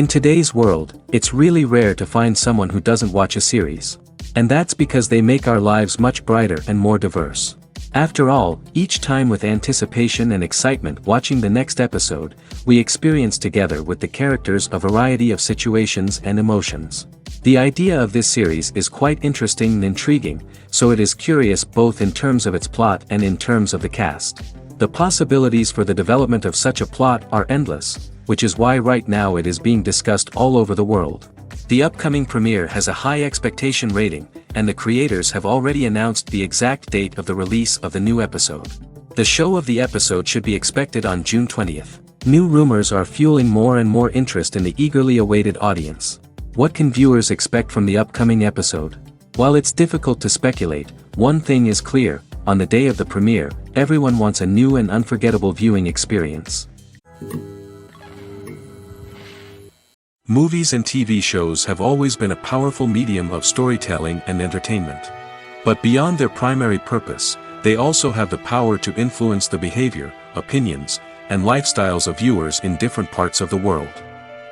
In today's world, it's really rare to find someone who doesn't watch a series. And that's because they make our lives much brighter and more diverse. After all, each time with anticipation and excitement watching the next episode, we experience together with the characters a variety of situations and emotions. The idea of this series is quite interesting and intriguing, so it is curious both in terms of its plot and in terms of the cast. The possibilities for the development of such a plot are endless, which is why right now it is being discussed all over the world. The upcoming premiere has a high expectation rating, and the creators have already announced the exact date of the release of the new episode. The show of the episode should be expected on June 20th. New rumors are fueling more and more interest in the eagerly awaited audience. What can viewers expect from the upcoming episode? While it's difficult to speculate, one thing is clear: on the day of the premiere, everyone wants a new and unforgettable viewing experience. Movies and TV shows have always been a powerful medium of storytelling and entertainment. But beyond their primary purpose, they also have the power to influence the behavior, opinions, and lifestyles of viewers in different parts of the world.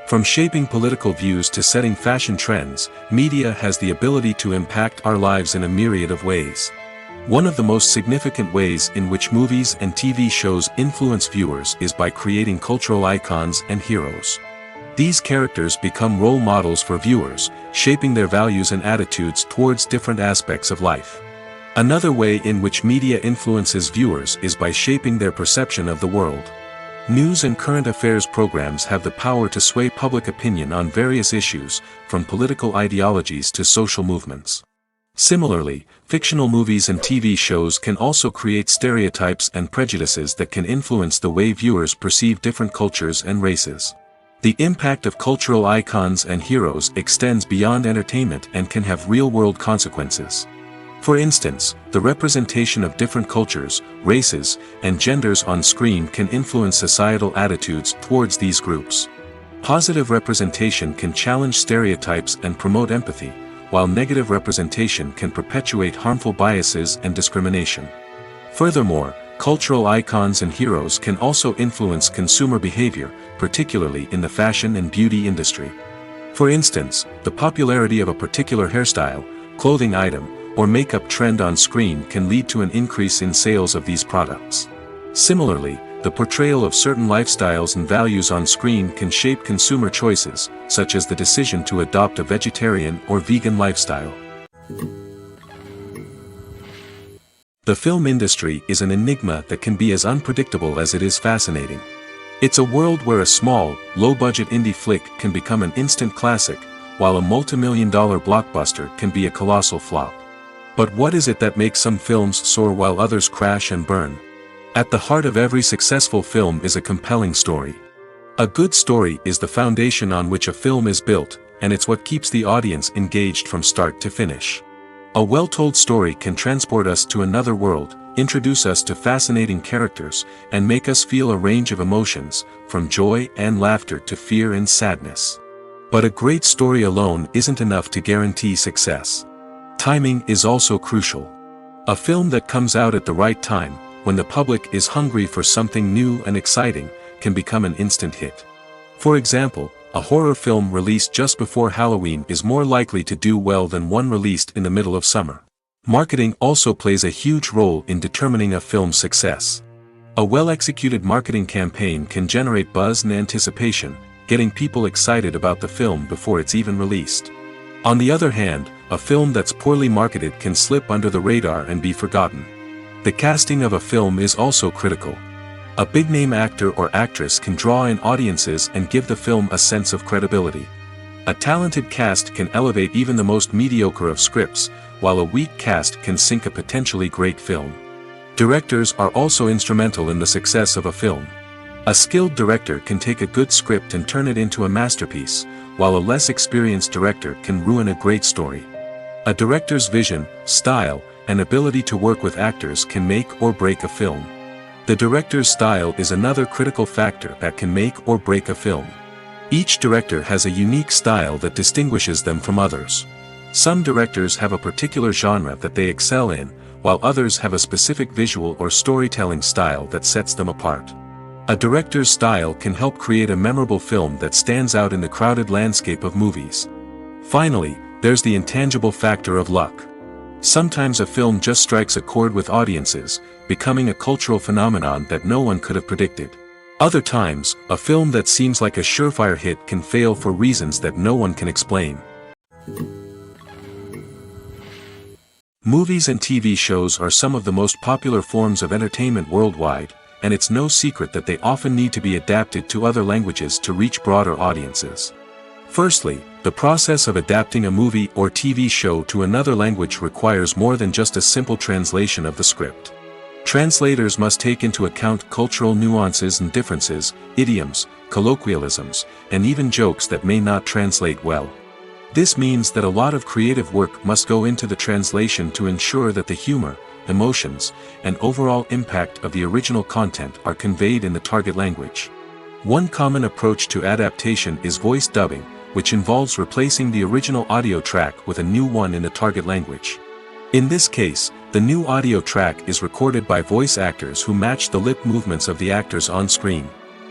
From shaping political views to setting fashion trends, media has the ability to impact our lives in a myriad of ways. One of the most significant ways in which movies and TV shows influence viewers is by creating cultural icons and heroes. These characters become role models for viewers, shaping their values and attitudes towards different aspects of life. Another way in which media influences viewers is by shaping their perception of the world. News and current affairs programs have the power to sway public opinion on various issues, from political ideologies to social movements. Similarly, fictional movies and TV shows can also create stereotypes and prejudices that can influence the way viewers perceive different cultures and races. The impact of cultural icons and heroes extends beyond entertainment and can have real-world consequences. For instance, the representation of different cultures, races, and genders on screen can influence societal attitudes towards these groups. Positive representation can challenge stereotypes and promote empathy, while negative representation can perpetuate harmful biases and discrimination. Furthermore, cultural icons and heroes can also influence consumer behavior, particularly in the fashion and beauty industry. For instance, the popularity of a particular hairstyle, clothing item, or makeup trend on screen can lead to an increase in sales of these products. Similarly, the portrayal of certain lifestyles and values on screen can shape consumer choices, such as the decision to adopt a vegetarian or vegan lifestyle. The film industry is an enigma that can be as unpredictable as it is fascinating. It's a world where a small, low-budget indie flick can become an instant classic, while a multi-million-dollar blockbuster can be a colossal flop. But what is it that makes some films soar while others crash and burn? At the heart of every successful film is a compelling story. A good story is the foundation on which a film is built, and it's what keeps the audience engaged from start to finish. A well-told story can transport us to another world, introduce us to fascinating characters, and make us feel a range of emotions, from joy and laughter to fear and sadness. But a great story alone isn't enough to guarantee success. Timing is also crucial. A film that comes out at the right time, when the public is hungry for something new and exciting, can become an instant hit. For example, a horror film released just before Halloween is more likely to do well than one released in the middle of summer. Marketing also plays a huge role in determining a film's success. A well-executed marketing campaign can generate buzz and anticipation, getting people excited about the film before it's even released. On the other hand, a film that's poorly marketed can slip under the radar and be forgotten. The casting of a film is also critical. A big-name actor or actress can draw in audiences and give the film a sense of credibility. A talented cast can elevate even the most mediocre of scripts, while a weak cast can sink a potentially great film. Directors are also instrumental in the success of a film. A skilled director can take a good script and turn it into a masterpiece, while a less experienced director can ruin a great story. A director's vision, style, and ability to work with actors can make or break a film. The director's style is another critical factor that can make or break a film. Each director has a unique style that distinguishes them from others. Some directors have a particular genre that they excel in, while others have a specific visual or storytelling style that sets them apart. A director's style can help create a memorable film that stands out in the crowded landscape of movies. Finally, there's the intangible factor of luck. Sometimes a film just strikes a chord with audiences, becoming a cultural phenomenon that no one could have predicted. Other times, a film that seems like a surefire hit can fail for reasons that no one can explain. Movies and TV shows are some of the most popular forms of entertainment worldwide, and it's no secret that they often need to be adapted to other languages to reach broader audiences. Firstly, the process of adapting a movie or TV show to another language requires more than just a simple translation of the script. Translators must take into account cultural nuances and differences, idioms, colloquialisms, and even jokes that may not translate well. This means that a lot of creative work must go into the translation to ensure that the humor, emotions, and overall impact of the original content are conveyed in the target language. One common approach to adaptation is voice dubbing, which involves replacing the original audio track with a new one in the target language. In this case, the new audio track is recorded by voice actors who match the lip movements of the actors on screen.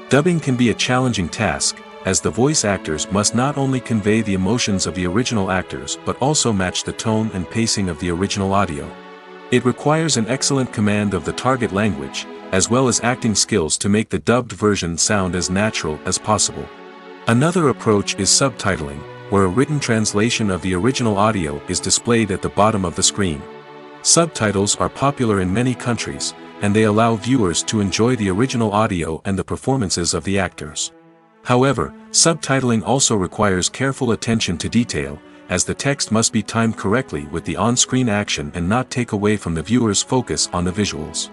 Dubbing can be a challenging task, as the voice actors must not only convey the emotions of the original actors but also match the tone and pacing of the original audio. It requires an excellent command of the target language, as well as acting skills to make the dubbed version sound as natural as possible. Another approach is subtitling, where a written translation of the original audio is displayed at the bottom of the screen. Subtitles are popular in many countries, and they allow viewers to enjoy the original audio and the performances of the actors. However, subtitling also requires careful attention to detail, as the text must be timed correctly with the on-screen action and not take away from the viewer's focus on the visuals.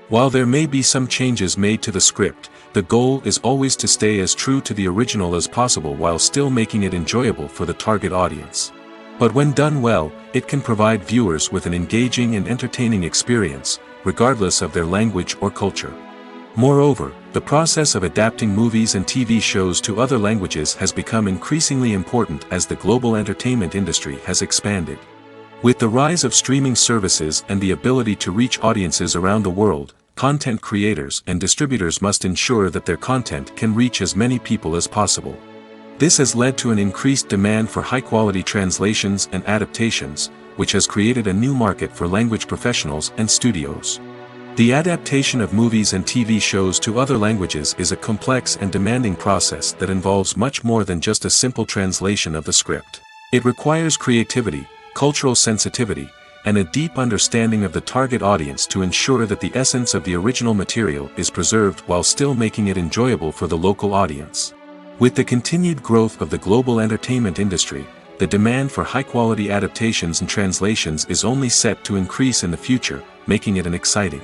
While there may be some changes made to the script, the goal is always to stay as true to the original as possible while still making it enjoyable for the target audience. But when done well, it can provide viewers with an engaging and entertaining experience, regardless of their language or culture. Moreover, the process of adapting movies and TV shows to other languages has become increasingly important as the global entertainment industry has expanded. With the rise of streaming services and the ability to reach audiences around the world, content creators and distributors must ensure that their content can reach as many people as possible. This has led to an increased demand for high-quality translations and adaptations, which has created a new market for language professionals and studios. The adaptation of movies and TV shows to other languages is a complex and demanding process that involves much more than just a simple translation of the script. It requires creativity, cultural sensitivity, and a deep understanding of the target audience to ensure that the essence of the original material is preserved while still making it enjoyable for the local audience. With the continued growth of the global entertainment industry, the demand for high-quality adaptations and translations is only set to increase in the future, making it an exciting.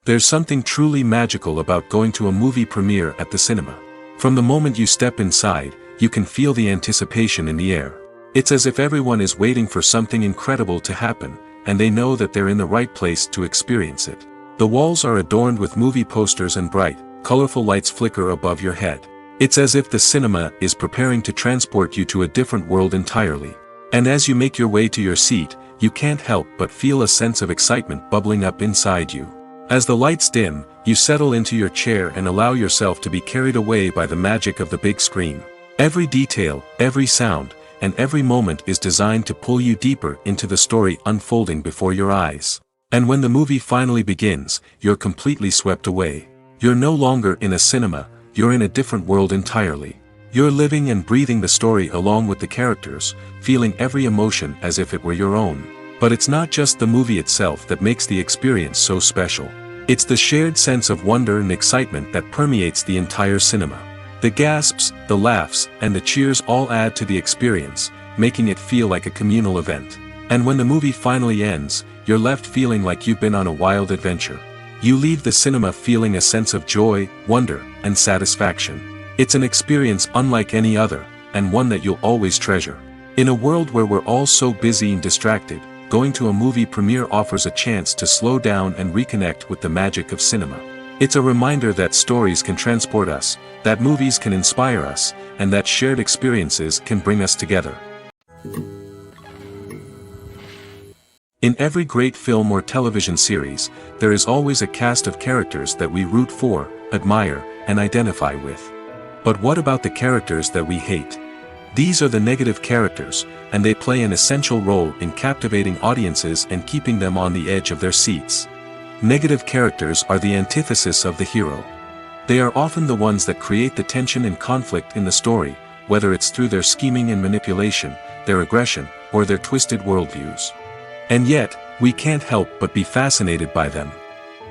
There's something truly magical about going to a movie premiere at the cinema. From the moment you step inside, you can feel the anticipation in the air. It's as if everyone is waiting for something incredible to happen, and they know that they're in the right place to experience it. The walls are adorned with movie posters and bright, colorful lights flicker above your head. It's as if the cinema is preparing to transport you to a different world entirely. And as you make your way to your seat, you can't help but feel a sense of excitement bubbling up inside you. As the lights dim, you settle into your chair and allow yourself to be carried away by the magic of the big screen. Every detail, every sound, and every moment is designed to pull you deeper into the story unfolding before your eyes. And when the movie finally begins, you're completely swept away. You're no longer in a cinema, you're in a different world entirely. You're living and breathing the story along with the characters, feeling every emotion as if it were your own. But it's not just the movie itself that makes the experience so special. It's the shared sense of wonder and excitement that permeates the entire cinema. The gasps, the laughs, and the cheers all add to the experience, making it feel like a communal event. And when the movie finally ends, you're left feeling like you've been on a wild adventure. You leave the cinema feeling a sense of joy, wonder, and satisfaction. It's an experience unlike any other, and one that you'll always treasure. In a world where we're all so busy and distracted, going to a movie premiere offers a chance to slow down and reconnect with the magic of cinema. It's a reminder that stories can transport us, that movies can inspire us, and that shared experiences can bring us together. In every great film or television series, there is always a cast of characters that we root for, admire, and identify with. But what about the characters that we hate? These are the negative characters, and they play an essential role in captivating audiences and keeping them on the edge of their seats. Negative characters are the antithesis of the hero. They are often the ones that create the tension and conflict in the story, whether it's through their scheming and manipulation, their aggression, or their twisted worldviews. And yet, we can't help but be fascinated by them.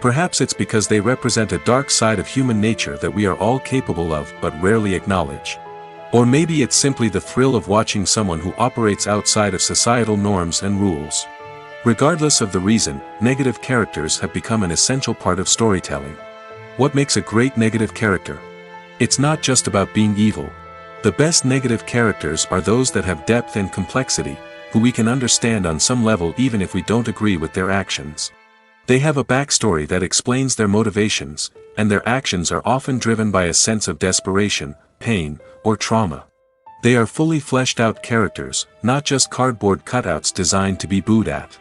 Perhaps it's because they represent a dark side of human nature that we are all capable of but rarely acknowledge. Or maybe it's simply the thrill of watching someone who operates outside of societal norms and rules. Regardless of the reason, negative characters have become an essential part of storytelling. What makes a great negative character? It's not just about being evil. The best negative characters are those that have depth and complexity, who we can understand on some level even if we don't agree with their actions. They have a backstory that explains their motivations, and their actions are often driven by a sense of desperation, pain, or trauma. They are fully fleshed out characters, not just cardboard cutouts designed to be booed at.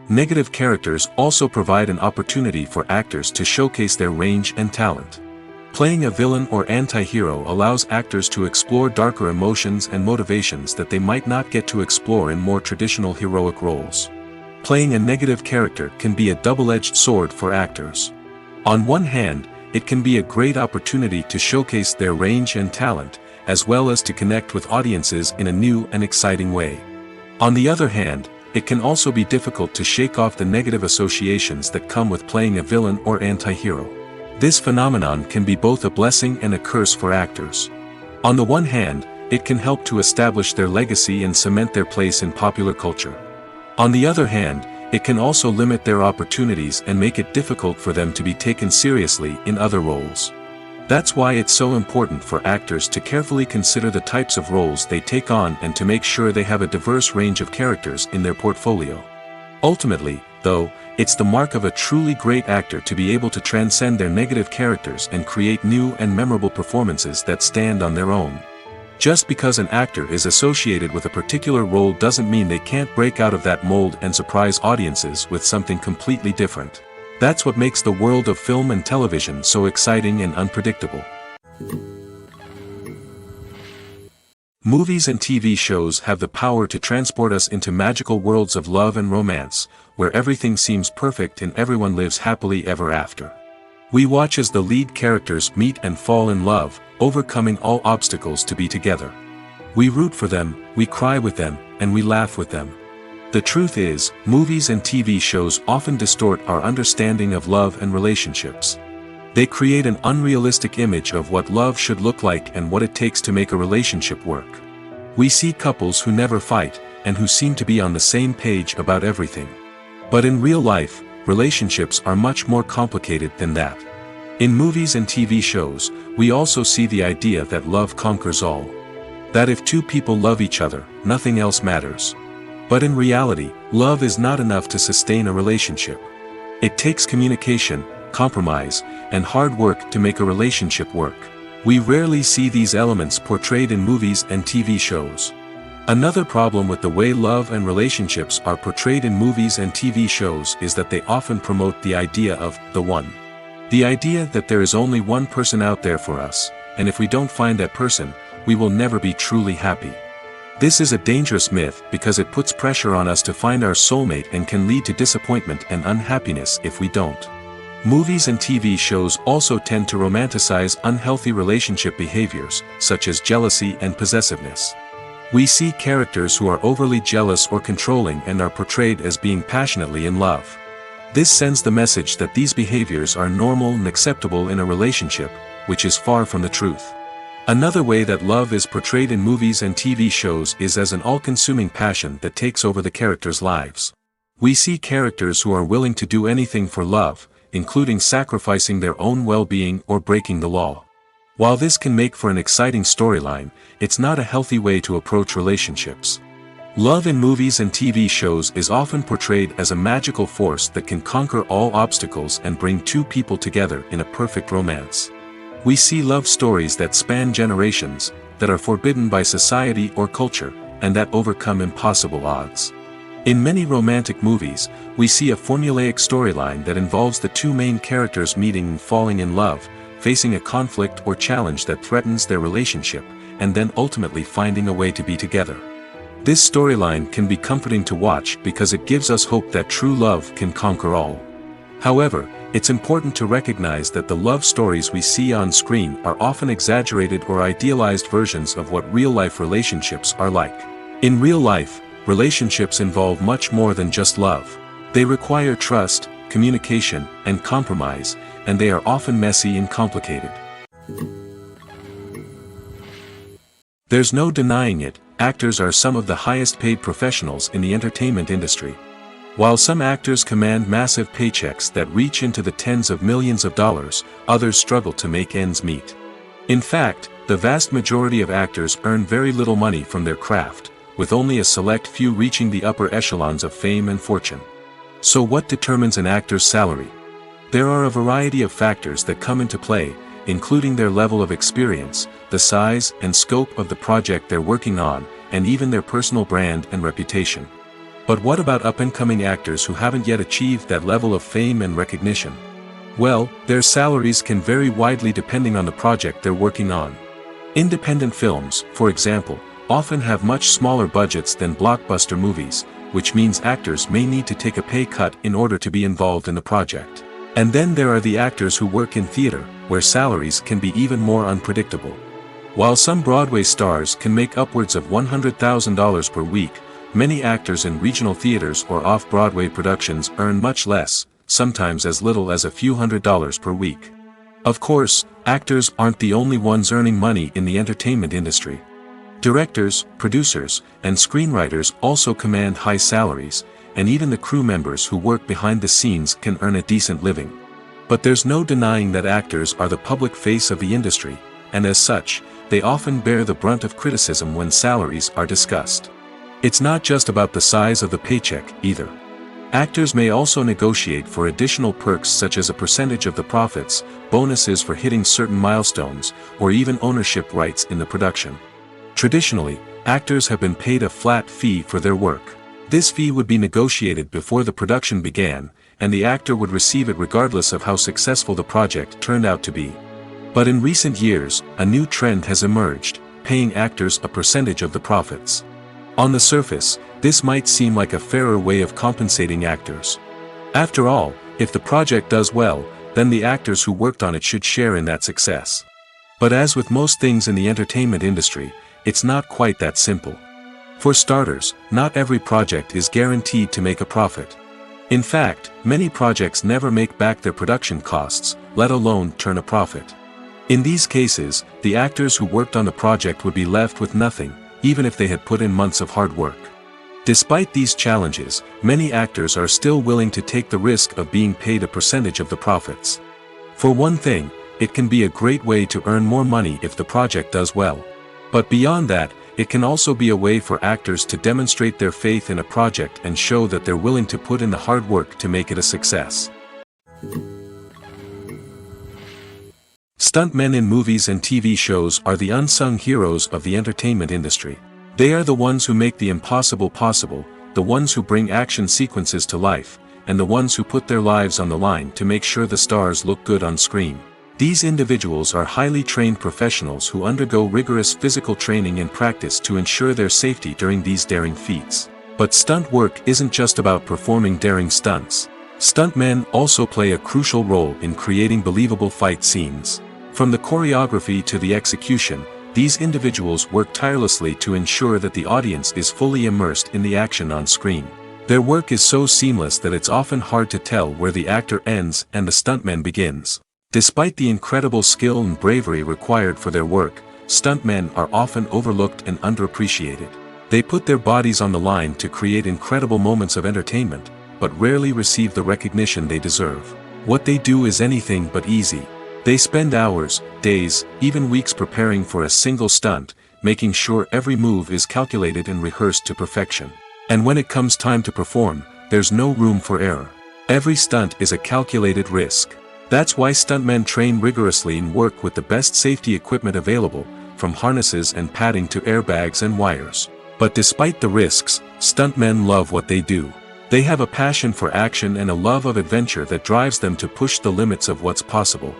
Negative characters also provide an opportunity for actors to showcase their range and talent. Playing a villain or anti-hero allows actors to explore darker emotions and motivations that they might not get to explore in more traditional heroic roles. Playing a negative character can be a double-edged sword for actors. On one hand, it can be a great opportunity to showcase their range and talent, as well as to connect with audiences in a new and exciting way. On the other hand, it can also be difficult to shake off the negative associations that come with playing a villain or anti-hero. This phenomenon can be both a blessing and a curse for actors. On the one hand, it can help to establish their legacy and cement their place in popular culture. On the other hand, it can also limit their opportunities and make it difficult for them to be taken seriously in other roles. That's why it's so important for actors to carefully consider the types of roles they take on and to make sure they have a diverse range of characters in their portfolio. Ultimately, though, it's the mark of a truly great actor to be able to transcend their negative characters and create new and memorable performances that stand on their own. Just because an actor is associated with a particular role doesn't mean they can't break out of that mold and surprise audiences with something completely different. That's what makes the world of film and television so exciting and unpredictable. Movies and TV shows have the power to transport us into magical worlds of love and romance, where everything seems perfect and everyone lives happily ever after. We watch as the lead characters meet and fall in love, overcoming all obstacles to be together. We root for them, we cry with them, and we laugh with them. The truth is, movies and TV shows often distort our understanding of love and relationships. They create an unrealistic image of what love should look like and what it takes to make a relationship work. We see couples who never fight, and who seem to be on the same page about everything. But in real life, relationships are much more complicated than that. In movies and TV shows, we also see the idea that love conquers all. That if two people love each other, nothing else matters. But in reality, love is not enough to sustain a relationship. It takes communication, compromise, and hard work to make a relationship work. We rarely see these elements portrayed in movies and TV shows. Another problem with the way love and relationships are portrayed in movies and TV shows is that they often promote the idea of the one. The idea that there is only one person out there for us, and if we don't find that person, we will never be truly happy. This is a dangerous myth because it puts pressure on us to find our soulmate and can lead to disappointment and unhappiness if we don't. Movies and TV shows also tend to romanticize unhealthy relationship behaviors, such as jealousy and possessiveness. We see characters who are overly jealous or controlling and are portrayed as being passionately in love. This sends the message that these behaviors are normal and acceptable in a relationship, which is far from the truth. Another way that love is portrayed in movies and TV shows is as an all-consuming passion that takes over the characters' lives. We see characters who are willing to do anything for love, including sacrificing their own well-being or breaking the law. While this can make for an exciting storyline, it's not a healthy way to approach relationships. Love in movies and TV shows is often portrayed as a magical force that can conquer all obstacles and bring two people together in a perfect romance. We see love stories that span generations, that are forbidden by society or culture, and that overcome impossible odds. In many romantic movies, we see a formulaic storyline that involves the two main characters meeting and falling in love, facing a conflict or challenge that threatens their relationship, and then ultimately finding a way to be together. This storyline can be comforting to watch because it gives us hope that true love can conquer all. However, it's important to recognize that the love stories we see on screen are often exaggerated or idealized versions of what real-life relationships are like. In real life, relationships involve much more than just love. They require trust, communication, and compromise, and they are often messy and complicated. There's no denying it, actors are some of the highest-paid professionals in the entertainment industry. While some actors command massive paychecks that reach into the tens of millions of dollars, others struggle to make ends meet. In fact, the vast majority of actors earn very little money from their craft, with only a select few reaching the upper echelons of fame and fortune. So what determines an actor's salary? There are a variety of factors that come into play, including their level of experience, the size and scope of the project they're working on, and even their personal brand and reputation. But what about up-and-coming actors who haven't yet achieved that level of fame and recognition? Well, their salaries can vary widely depending on the project they're working on. Independent films, for example, often have much smaller budgets than blockbuster movies, which means actors may need to take a pay cut in order to be involved in the project. And then there are the actors who work in theater, where salaries can be even more unpredictable. While some Broadway stars can make upwards of $100,000 per week, many actors in regional theaters or off-Broadway productions earn much less, sometimes as little as a few $100s per week. Of course, actors aren't the only ones earning money in the entertainment industry. Directors, producers, and screenwriters also command high salaries, and even the crew members who work behind the scenes can earn a decent living. But there's no denying that actors are the public face of the industry, and as such, they often bear the brunt of criticism when salaries are discussed. It's not just about the size of the paycheck, either. Actors may also negotiate for additional perks such as a percentage of the profits, bonuses for hitting certain milestones, or even ownership rights in the production. Traditionally, actors have been paid a flat fee for their work. This fee would be negotiated before the production began, and the actor would receive it regardless of how successful the project turned out to be. But in recent years, a new trend has emerged, paying actors a percentage of the profits. On the surface, this might seem like a fairer way of compensating actors. After all, if the project does well, then the actors who worked on it should share in that success. But as with most things in the entertainment industry, it's not quite that simple. For starters, not every project is guaranteed to make a profit. In fact, many projects never make back their production costs, let alone turn a profit. In these cases, the actors who worked on the project would be left with nothing, even if they had put in months of hard work. Despite these challenges, many actors are still willing to take the risk of being paid a percentage of the profits. For one thing, it can be a great way to earn more money if the project does well. But beyond that, it can also be a way for actors to demonstrate their faith in a project and show that they're willing to put in the hard work to make it a success. Stuntmen in movies and TV shows are the unsung heroes of the entertainment industry. They are the ones who make the impossible possible, the ones who bring action sequences to life, and the ones who put their lives on the line to make sure the stars look good on screen. These individuals are highly trained professionals who undergo rigorous physical training and practice to ensure their safety during these daring feats. But stunt work isn't just about performing daring stunts. Stuntmen also play a crucial role in creating believable fight scenes. From the choreography to the execution, these individuals work tirelessly to ensure that the audience is fully immersed in the action on screen. Their work is so seamless that it's often hard to tell where the actor ends and the stuntman begins. Despite the incredible skill and bravery required for their work, stuntmen are often overlooked and underappreciated. They put their bodies on the line to create incredible moments of entertainment, but rarely receive the recognition they deserve. What they do is anything but easy. They spend hours, days, even weeks preparing for a single stunt, making sure every move is calculated and rehearsed to perfection. And when it comes time to perform, there's no room for error. Every stunt is a calculated risk. That's why stuntmen train rigorously and work with the best safety equipment available, from harnesses and padding to airbags and wires. But despite the risks, Stuntmen love what they do. They have a passion for action and a love of adventure that drives them to push the limits of what's possible.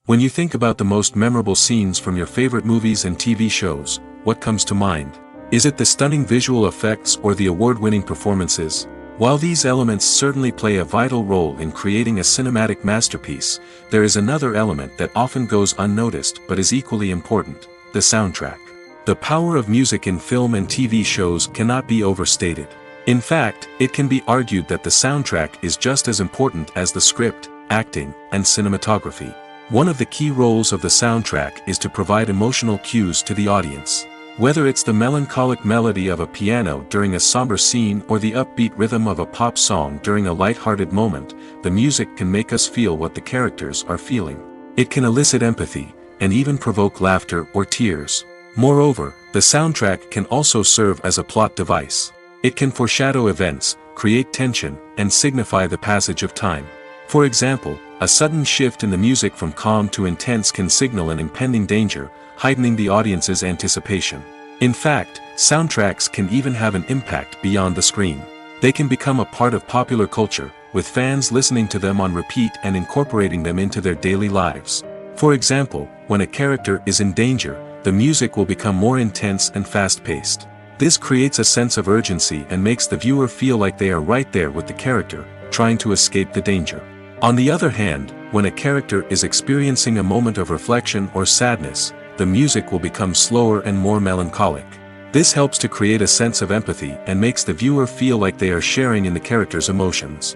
When you think about the most memorable scenes from your favorite movies and TV shows, what comes to mind? Is it the stunning visual effects or the award-winning performances? While these elements certainly play a vital role in creating a cinematic masterpiece, there is another element that often goes unnoticed but is equally important: the soundtrack. The power of music in film and TV shows cannot be overstated. In fact, it can be argued that the soundtrack is just as important as the script, acting, and cinematography. One of the key roles of the soundtrack is to provide emotional cues to the audience. Whether it's the melancholic melody of a piano during a somber scene or the upbeat rhythm of a pop song during a light-hearted moment, the music can make us feel what the characters are feeling. It can elicit empathy, and even provoke laughter or tears. Moreover, the soundtrack can also serve as a plot device. It can foreshadow events, create tension, and signify the passage of time. For example, a sudden shift in the music from calm to intense can signal an impending danger, heightening the audience's anticipation. In fact, soundtracks can even have an impact beyond the screen. They can become a part of popular culture, with fans listening to them on repeat and incorporating them into their daily lives. For example, when a character is in danger, the music will become more intense and fast-paced. This creates a sense of urgency and makes the viewer feel like they are right there with the character, trying to escape the danger. On the other hand, when a character is experiencing a moment of reflection or sadness, the music will become slower and more melancholic. This helps to create a sense of empathy and makes the viewer feel like they are sharing in the character's emotions.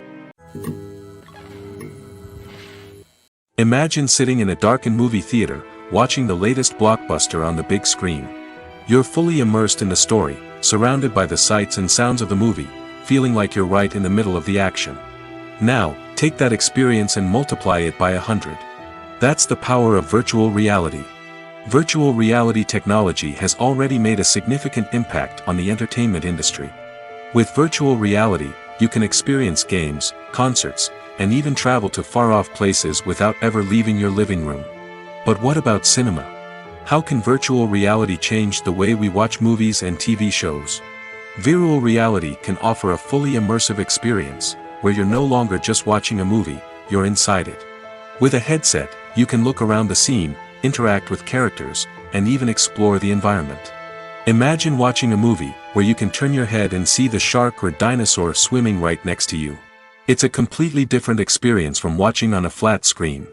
Imagine sitting in a darkened movie theater, watching the latest blockbuster on the big screen. You're fully immersed in the story, surrounded by the sights and sounds of the movie, feeling like you're right in the middle of the action. Now, take that experience and multiply it by 100. That's the power of virtual reality. Virtual reality technology has already made a significant impact on the entertainment industry. With virtual reality, you can experience games, concerts, and even travel to far-off places without ever leaving your living room. But what about cinema? How can virtual reality change the way we watch movies and TV shows? Virtual reality can offer a fully immersive experience, where you're no longer just watching a movie, you're inside it. With a headset, you can look around the scene, interact with characters, and even explore the environment. Imagine watching a movie, where you can turn your head and see the shark or dinosaur swimming right next to you. It's a completely different experience from watching on a flat screen.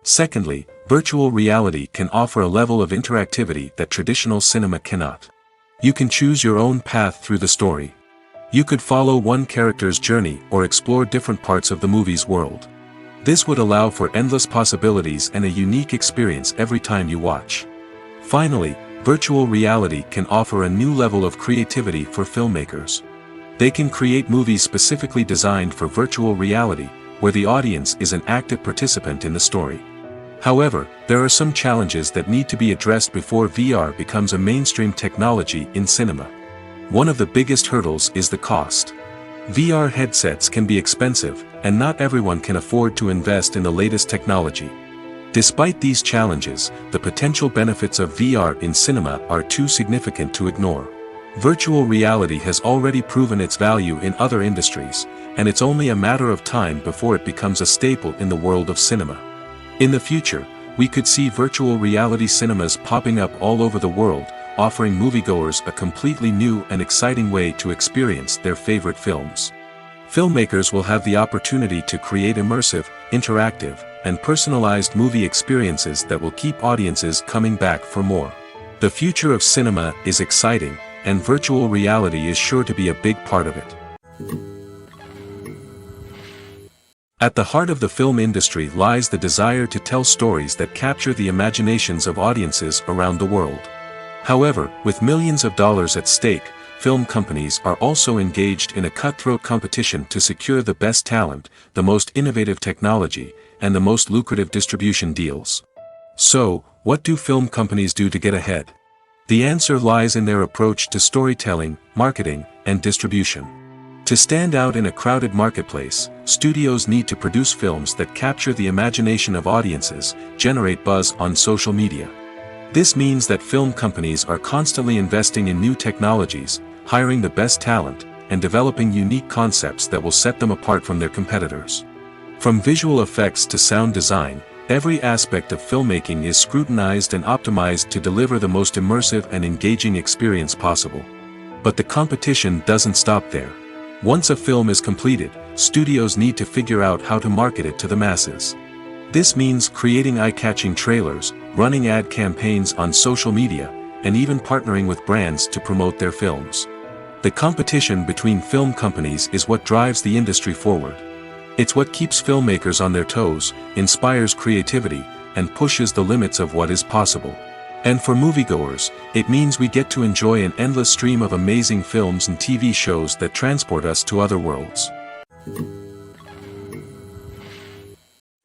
Secondly, virtual reality can offer a level of interactivity that traditional cinema cannot. You can choose your own path through the story. You could follow one character's journey or explore different parts of the movie's world. This would allow for endless possibilities and a unique experience every time you watch. Finally, virtual reality can offer a new level of creativity for filmmakers. They can create movies specifically designed for virtual reality, where the audience is an active participant in the story. However, there are some challenges that need to be addressed before VR becomes a mainstream technology in cinema. One of the biggest hurdles is the cost. VR headsets can be expensive, and not everyone can afford to invest in the latest technology. Despite these challenges, the potential benefits of VR in cinema are too significant to ignore. Virtual reality has already proven its value in other industries, and it's only a matter of time before it becomes a staple in the world of cinema. In the future, we could see virtual reality cinemas popping up all over the world, offering moviegoers a completely new and exciting way to experience their favorite films. Filmmakers will have the opportunity to create immersive, interactive, and personalized movie experiences that will keep audiences coming back for more. The future of cinema is exciting, and virtual reality is sure to be a big part of it. At the heart of the film industry lies the desire to tell stories that capture the imaginations of audiences around the world. However, with millions of dollars at stake, film companies are also engaged in a cutthroat competition to secure the best talent, the most innovative technology, and the most lucrative distribution deals. So, what do film companies do to get ahead? The answer lies in their approach to storytelling, marketing, and distribution. To stand out in a crowded marketplace, studios need to produce films that capture the imagination of audiences, generate buzz on social media, This means that film companies are constantly investing in new technologies, hiring the best talent, and developing unique concepts that will set them apart from their competitors. From visual effects to sound design, every aspect of filmmaking is scrutinized and optimized to deliver the most immersive and engaging experience possible. But the competition doesn't stop there. Once a film is completed, studios need to figure out how to market it to the masses. This means creating eye-catching trailers, running ad campaigns on social media, and even partnering with brands to promote their films. The competition between film companies is what drives the industry forward. It's what keeps filmmakers on their toes, inspires creativity, and pushes the limits of what is possible. And for moviegoers, it means we get to enjoy an endless stream of amazing films and TV shows that transport us to other worlds.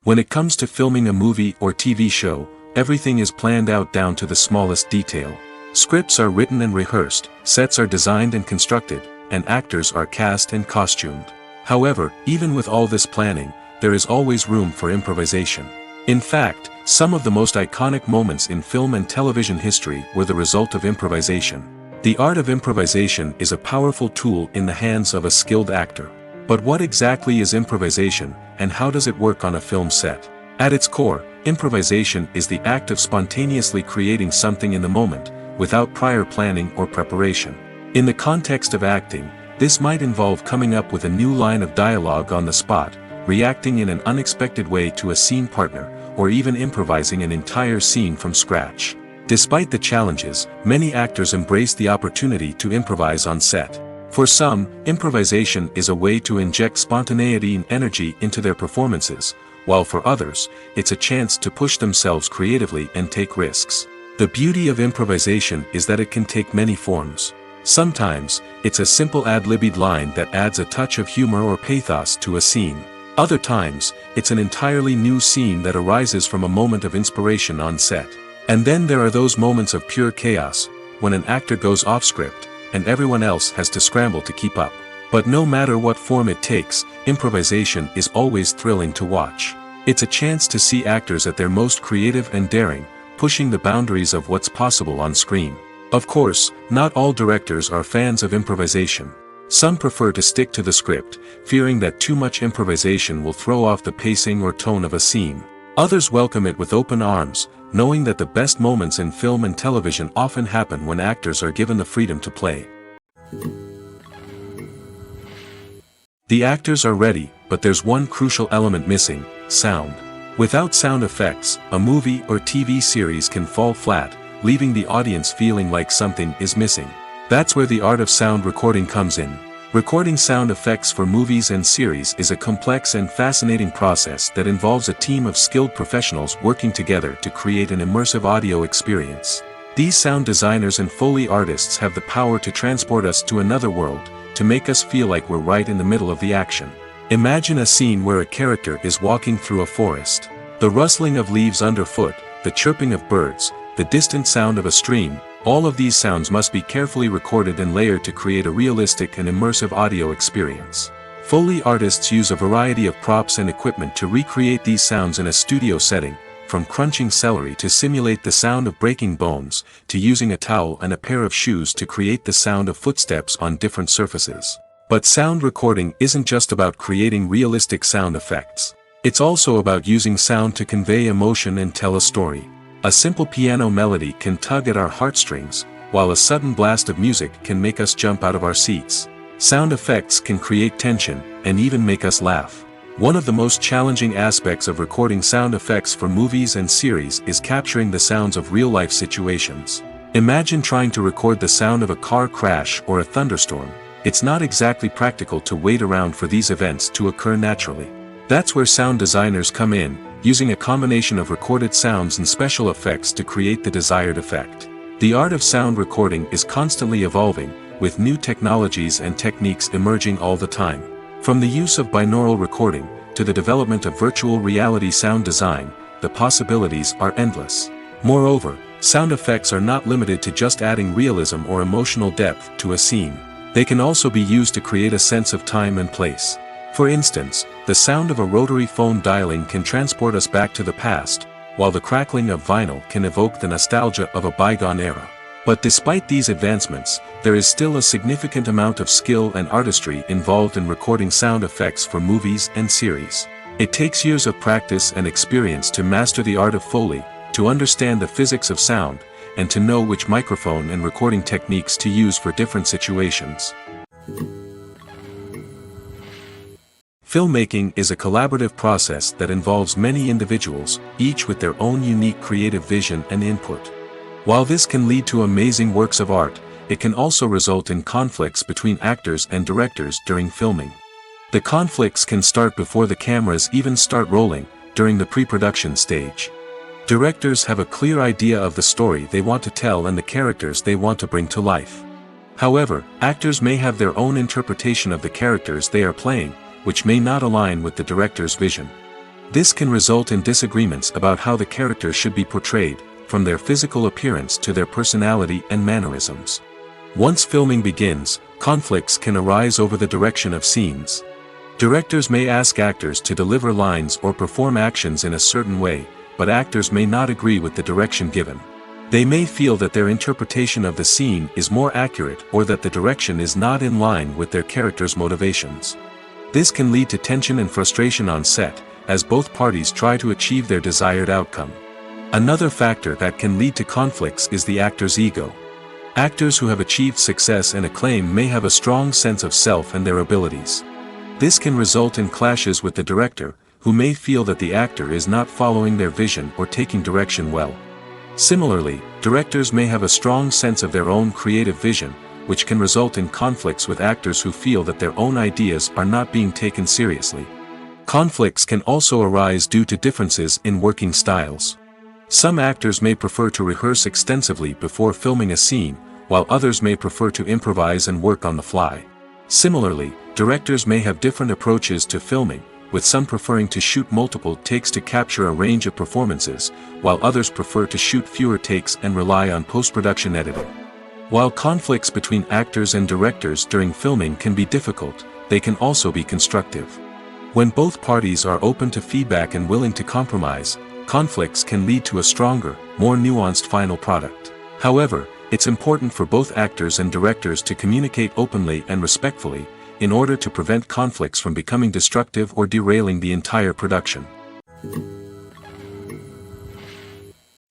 When it comes to filming a movie or TV show, everything is planned out down to the smallest detail. Scripts are written and rehearsed, sets are designed and constructed, and actors are cast and costumed. However, even with all this planning, there is always room for improvisation. In fact, some of the most iconic moments in film and television history were the result of improvisation. The art of improvisation is a powerful tool in the hands of a skilled actor. But what exactly is improvisation, and how does it work on a film set? At its core, improvisation is the act of spontaneously creating something in the moment, without prior planning or preparation. In the context of acting, this might involve coming up with a new line of dialogue on the spot, reacting in an unexpected way to a scene partner, or even improvising an entire scene from scratch. Despite the challenges, many actors embrace the opportunity to improvise on set. For some, improvisation is a way to inject spontaneity and energy into their performances, while for others, it's a chance to push themselves creatively and take risks. The beauty of improvisation is that it can take many forms. Sometimes, it's a simple ad-libbed line that adds a touch of humor or pathos to a scene. Other times, it's an entirely new scene that arises from a moment of inspiration on set. And then there are those moments of pure chaos, when an actor goes off script, and everyone else has to scramble to keep up. But no matter what form it takes, improvisation is always thrilling to watch. It's a chance to see actors at their most creative and daring, pushing the boundaries of what's possible on screen. Of course, not all directors are fans of improvisation. Some prefer to stick to the script, fearing that too much improvisation will throw off the pacing or tone of a scene. Others welcome it with open arms, knowing that the best moments in film and television often happen when actors are given the freedom to play. The actors are ready, but there's one crucial element missing: sound. Without sound effects, a movie or TV series can fall flat, leaving the audience feeling like something is missing. That's where the art of sound recording comes in. Recording sound effects for movies and series is a complex and fascinating process that involves a team of skilled professionals working together to create an immersive audio experience. These sound designers and Foley artists have the power to transport us to another world, to make us feel like we're right in the middle of the action. Imagine a scene where a character is walking through a forest. The rustling of leaves underfoot, the chirping of birds, the distant sound of a stream, all of these sounds must be carefully recorded and layered to create a realistic and immersive audio experience. Foley artists use a variety of props and equipment to recreate these sounds in a studio setting, from crunching celery to simulate the sound of breaking bones, to using a towel and a pair of shoes to create the sound of footsteps on different surfaces. But sound recording isn't just about creating realistic sound effects. It's also about using sound to convey emotion and tell a story. A simple piano melody can tug at our heartstrings, while a sudden blast of music can make us jump out of our seats. Sound effects can create tension, and even make us laugh. One of the most challenging aspects of recording sound effects for movies and series is capturing the sounds of real-life situations. Imagine trying to record the sound of a car crash or a thunderstorm. It's not exactly practical to wait around for these events to occur naturally. That's where sound designers come in, using a combination of recorded sounds and special effects to create the desired effect. The art of sound recording is constantly evolving, with new technologies and techniques emerging all the time. From the use of binaural recording, to the development of virtual reality sound design, the possibilities are endless. Moreover, sound effects are not limited to just adding realism or emotional depth to a scene. They can also be used to create a sense of time and place. For instance, the sound of a rotary phone dialing can transport us back to the past, while the crackling of vinyl can evoke the nostalgia of a bygone era. But despite these advancements, there is still a significant amount of skill and artistry involved in recording sound effects for movies and series. It takes years of practice and experience to master the art of Foley, to understand the physics of sound, and to know which microphone and recording techniques to use for different situations. Filmmaking is a collaborative process that involves many individuals, each with their own unique creative vision and input. While this can lead to amazing works of art, it can also result in conflicts between actors and directors during filming. The conflicts can start before the cameras even start rolling, during the pre-production stage. Directors have a clear idea of the story they want to tell and the characters they want to bring to life. However, actors may have their own interpretation of the characters they are playing, which may not align with the director's vision. This can result in disagreements about how the characters should be portrayed, from their physical appearance to their personality and mannerisms. Once filming begins, conflicts can arise over the direction of scenes. Directors may ask actors to deliver lines or perform actions in a certain way, but actors may not agree with the direction given. They may feel that their interpretation of the scene is more accurate or that the direction is not in line with their character's motivations. This can lead to tension and frustration on set, as both parties try to achieve their desired outcome. Another factor that can lead to conflicts is the actor's ego. Actors who have achieved success and acclaim may have a strong sense of self and their abilities. This can result in clashes with the director, who may feel that the actor is not following their vision or taking direction well. Similarly, directors may have a strong sense of their own creative vision, which can result in conflicts with actors who feel that their own ideas are not being taken seriously. Conflicts can also arise due to differences in working styles. Some actors may prefer to rehearse extensively before filming a scene, while others may prefer to improvise and work on the fly. Similarly, directors may have different approaches to filming, with some preferring to shoot multiple takes to capture a range of performances, while others prefer to shoot fewer takes and rely on post-production editing. While conflicts between actors and directors during filming can be difficult, they can also be constructive. When both parties are open to feedback and willing to compromise, conflicts can lead to a stronger, more nuanced final product. However, it's important for both actors and directors to communicate openly and respectfully, in order to prevent conflicts from becoming destructive or derailing the entire production.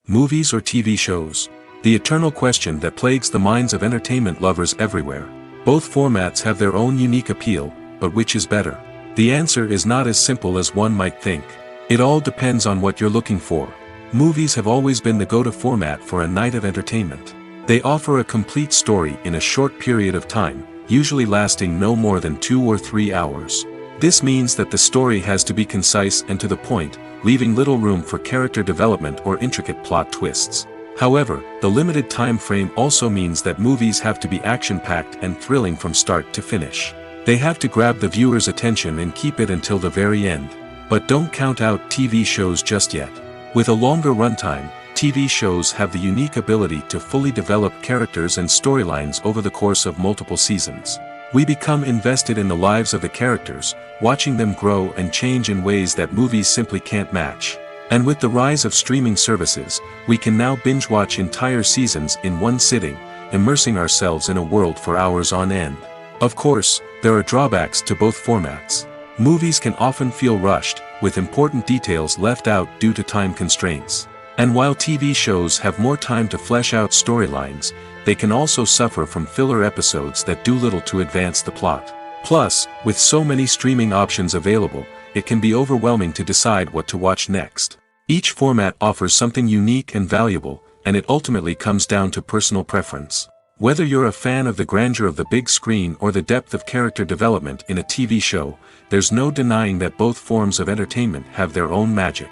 Movies or TV shows? The eternal question that plagues the minds of entertainment lovers everywhere. Both formats have their own unique appeal, but which is better? The answer is not as simple as one might think. It all depends on what you're looking for. Movies have always been the go-to format for a night of entertainment. They offer a complete story in a short period of time, usually lasting no more than 2 or 3 hours. This means that the story has to be concise and to the point, leaving little room for character development or intricate plot twists. However, the limited time frame also means that movies have to be action-packed and thrilling from start to finish. They have to grab the viewer's attention and keep it until the very end. But don't count out TV shows just yet. With a longer runtime, TV shows have the unique ability to fully develop characters and storylines over the course of multiple seasons. We become invested in the lives of the characters, watching them grow and change in ways that movies simply can't match. And with the rise of streaming services, we can now binge-watch entire seasons in one sitting, immersing ourselves in a world for hours on end. Of course, there are drawbacks to both formats. Movies can often feel rushed, with important details left out due to time constraints. And while TV shows have more time to flesh out storylines, they can also suffer from filler episodes that do little to advance the plot. Plus, with so many streaming options available, it can be overwhelming to decide what to watch next. Each format offers something unique and valuable, and it ultimately comes down to personal preference. Whether you're a fan of the grandeur of the big screen or the depth of character development in a TV show, there's no denying that both forms of entertainment have their own magic.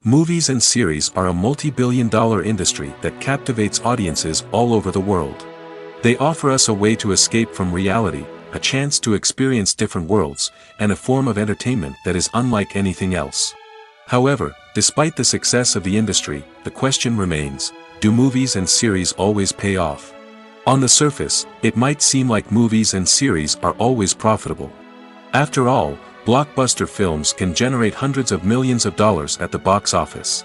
Movies and series are a multi-billion-dollar industry that captivates audiences all over the world. They offer us a way to escape from reality, a chance to experience different worlds, and a form of entertainment that is unlike anything else. However, despite the success of the industry, the question remains, do movies and series always pay off? On the surface, it might seem like movies and series are always profitable. After all, blockbuster films can generate hundreds of millions of dollars at the box office.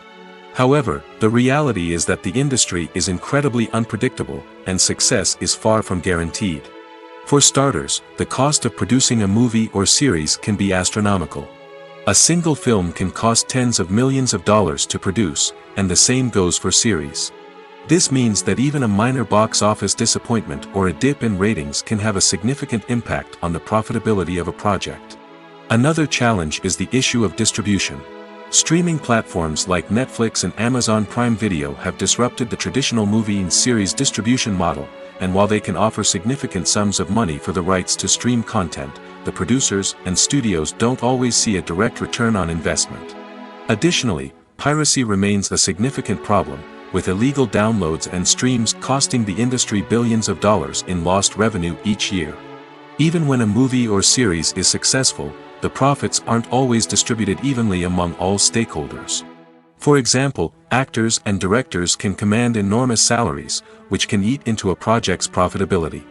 However, the reality is that the industry is incredibly unpredictable, and success is far from guaranteed. For starters, the cost of producing a movie or series can be astronomical. A single film can cost tens of millions of dollars to produce, and the same goes for series. This means that even a minor box office disappointment or a dip in ratings can have a significant impact on the profitability of a project. Another challenge is the issue of distribution. Streaming platforms like Netflix and Amazon Prime Video have disrupted the traditional movie and series distribution model, and while they can offer significant sums of money for the rights to stream content, the producers and studios don't always see a direct return on investment. Additionally, piracy remains a significant problem, with illegal downloads and streams costing the industry billions of dollars in lost revenue each year. Even when a movie or series is successful, the profits aren't always distributed evenly among all stakeholders. For example, actors and directors can command enormous salaries, which can eat into a project's profitability.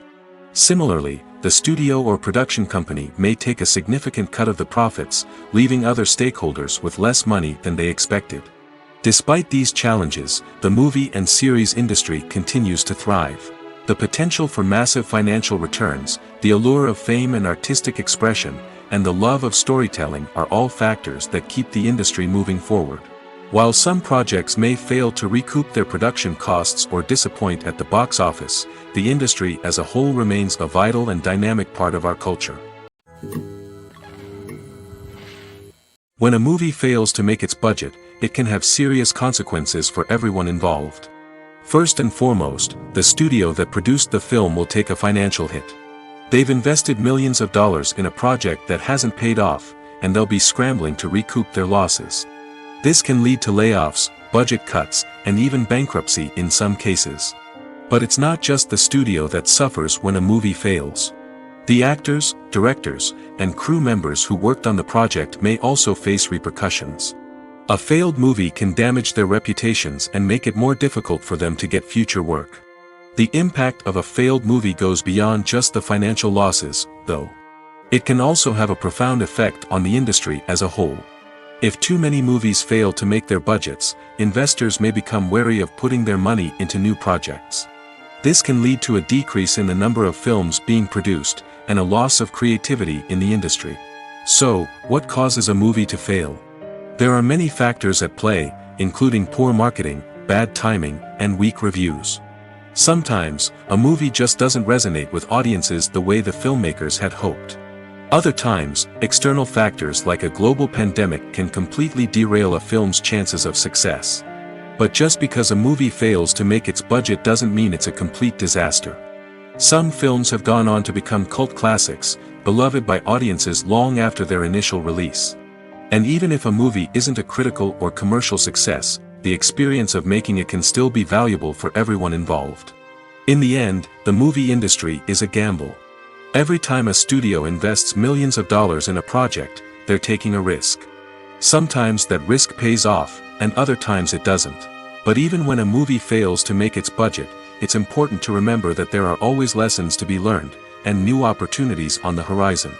Similarly, the studio or production company may take a significant cut of the profits, leaving other stakeholders with less money than they expected. Despite these challenges, the movie and series industry continues to thrive. The potential for massive financial returns, the allure of fame and artistic expression, and the love of storytelling are all factors that keep the industry moving forward. While some projects may fail to recoup their production costs or disappoint at the box office, the industry as a whole remains a vital and dynamic part of our culture. When a movie fails to make its budget, it can have serious consequences for everyone involved. First and foremost, the studio that produced the film will take a financial hit. They've invested millions of dollars in a project that hasn't paid off, and they'll be scrambling to recoup their losses. This can lead to layoffs, budget cuts, and even bankruptcy in some cases. But it's not just the studio that suffers when a movie fails. The actors, directors, and crew members who worked on the project may also face repercussions. A failed movie can damage their reputations and make it more difficult for them to get future work. The impact of a failed movie goes beyond just the financial losses, though. It can also have a profound effect on the industry as a whole. If too many movies fail to make their budgets, investors may become wary of putting their money into new projects. This can lead to a decrease in the number of films being produced, and a loss of creativity in the industry. So, what causes a movie to fail? There are many factors at play, including poor marketing, bad timing, and weak reviews. Sometimes, a movie just doesn't resonate with audiences the way the filmmakers had hoped. Other times, external factors like a global pandemic can completely derail a film's chances of success. But just because a movie fails to make its budget doesn't mean it's a complete disaster. Some films have gone on to become cult classics, beloved by audiences long after their initial release. And even if a movie isn't a critical or commercial success, the experience of making it can still be valuable for everyone involved. In the end, the movie industry is a gamble. Every time a studio invests millions of dollars in a project, they're taking a risk. Sometimes that risk pays off, and other times it doesn't. But even when a movie fails to make its budget, it's important to remember that there are always lessons to be learned, and new opportunities on the horizon.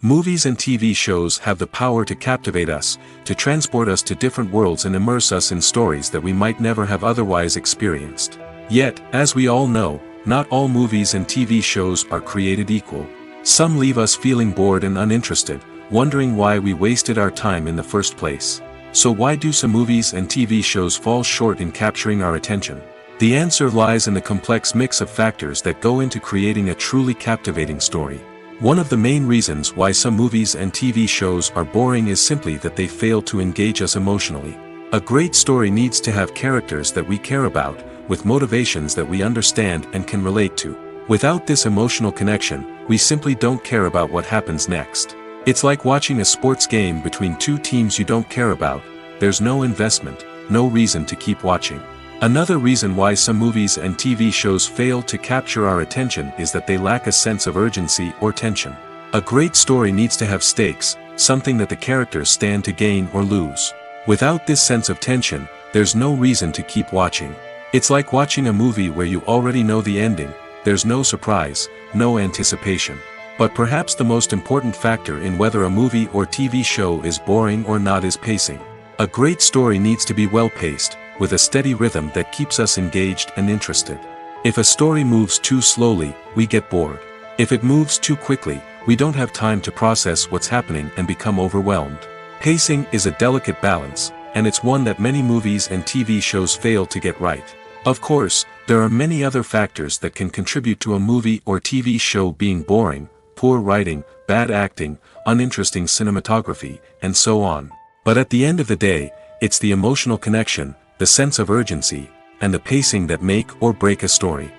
Movies and TV shows have the power to captivate us, to transport us to different worlds and immerse us in stories that we might never have otherwise experienced. Yet, as we all know, not all movies and TV shows are created equal. Some leave us feeling bored and uninterested, wondering why we wasted our time in the first place. So why do some movies and TV shows fall short in capturing our attention? The answer lies in the complex mix of factors that go into creating a truly captivating story. One of the main reasons why some movies and TV shows are boring is simply that they fail to engage us emotionally. A great story needs to have characters that we care about, with motivations that we understand and can relate to. Without this emotional connection, we simply don't care about what happens next. It's like watching a sports game between two teams you don't care about. There's no investment, no reason to keep watching. Another reason why some movies and TV shows fail to capture our attention is that they lack a sense of urgency or tension. A great story needs to have stakes, something that the characters stand to gain or lose. Without this sense of tension, there's no reason to keep watching. It's like watching a movie where you already know the ending. There's no surprise, no anticipation. But perhaps the most important factor in whether a movie or TV show is boring or not is pacing. A great story needs to be well-paced, with a steady rhythm that keeps us engaged and interested. If a story moves too slowly, we get bored. If it moves too quickly, we don't have time to process what's happening and become overwhelmed. Pacing is a delicate balance, and it's one that many movies and TV shows fail to get right. Of course, there are many other factors that can contribute to a movie or TV show being boring: poor writing, bad acting, uninteresting cinematography, and so on. But at the end of the day, it's the emotional connection, the sense of urgency, and the pacing that make or break a story.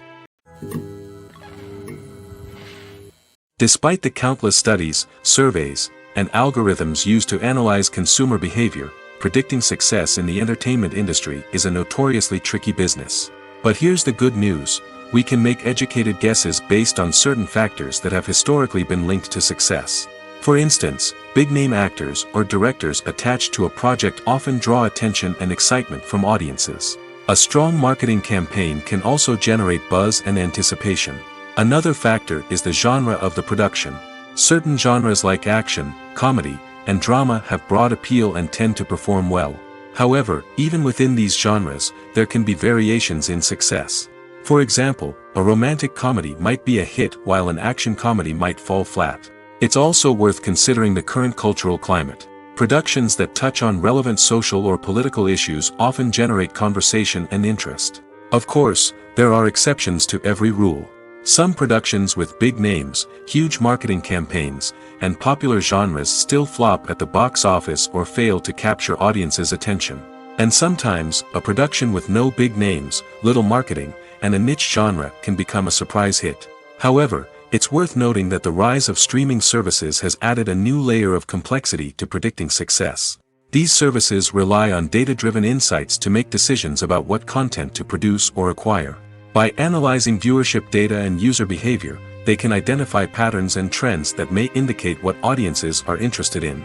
Despite the countless studies, surveys, and algorithms used to analyze consumer behavior, predicting success in the entertainment industry is a notoriously tricky business. But here's the good news: we can make educated guesses based on certain factors that have historically been linked to success. For instance, big-name actors or directors attached to a project often draw attention and excitement from audiences. A strong marketing campaign can also generate buzz and anticipation. Another factor is the genre of the production. Certain genres like action, comedy, and drama have broad appeal and tend to perform well. However, even within these genres, there can be variations in success. For example, a romantic comedy might be a hit while an action comedy might fall flat. It's also worth considering the current cultural climate. Productions that touch on relevant social or political issues often generate conversation and interest. Of course, there are exceptions to every rule. Some productions with big names, huge marketing campaigns, and popular genres still flop at the box office or fail to capture audiences' attention. And sometimes, a production with no big names, little marketing, and a niche genre can become a surprise hit. However, it's worth noting that the rise of streaming services has added a new layer of complexity to predicting success. These services rely on data-driven insights to make decisions about what content to produce or acquire. By analyzing viewership data and user behavior, they can identify patterns and trends that may indicate what audiences are interested in.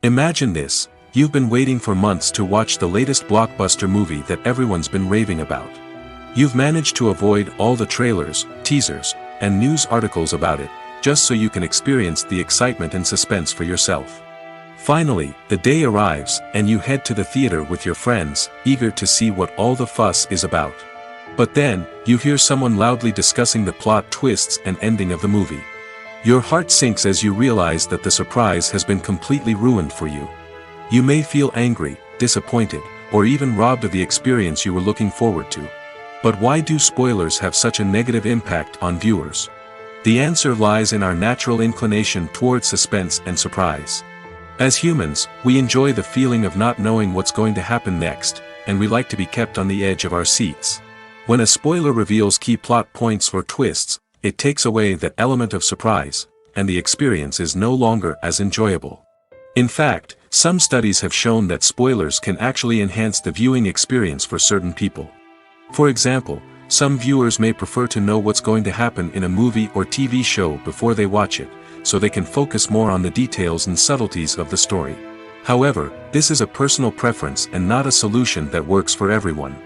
Imagine this: you've been waiting for months to watch the latest blockbuster movie that everyone's been raving about. You've managed to avoid all the trailers, teasers, and news articles about it, just so you can experience the excitement and suspense for yourself. Finally, the day arrives, and you head to the theater with your friends, eager to see what all the fuss is about. But then, you hear someone loudly discussing the plot twists and ending of the movie. Your heart sinks as you realize that the surprise has been completely ruined for you. You may feel angry, disappointed, or even robbed of the experience you were looking forward to. But why do spoilers have such a negative impact on viewers? The answer lies in our natural inclination towards suspense and surprise. As humans, we enjoy the feeling of not knowing what's going to happen next, and we like to be kept on the edge of our seats. When a spoiler reveals key plot points or twists, it takes away that element of surprise, and the experience is no longer as enjoyable. In fact, some studies have shown that spoilers can actually enhance the viewing experience for certain people. For example, some viewers may prefer to know what's going to happen in a movie or TV show before they watch it, so they can focus more on the details and subtleties of the story. However, this is a personal preference and not a solution that works for everyone.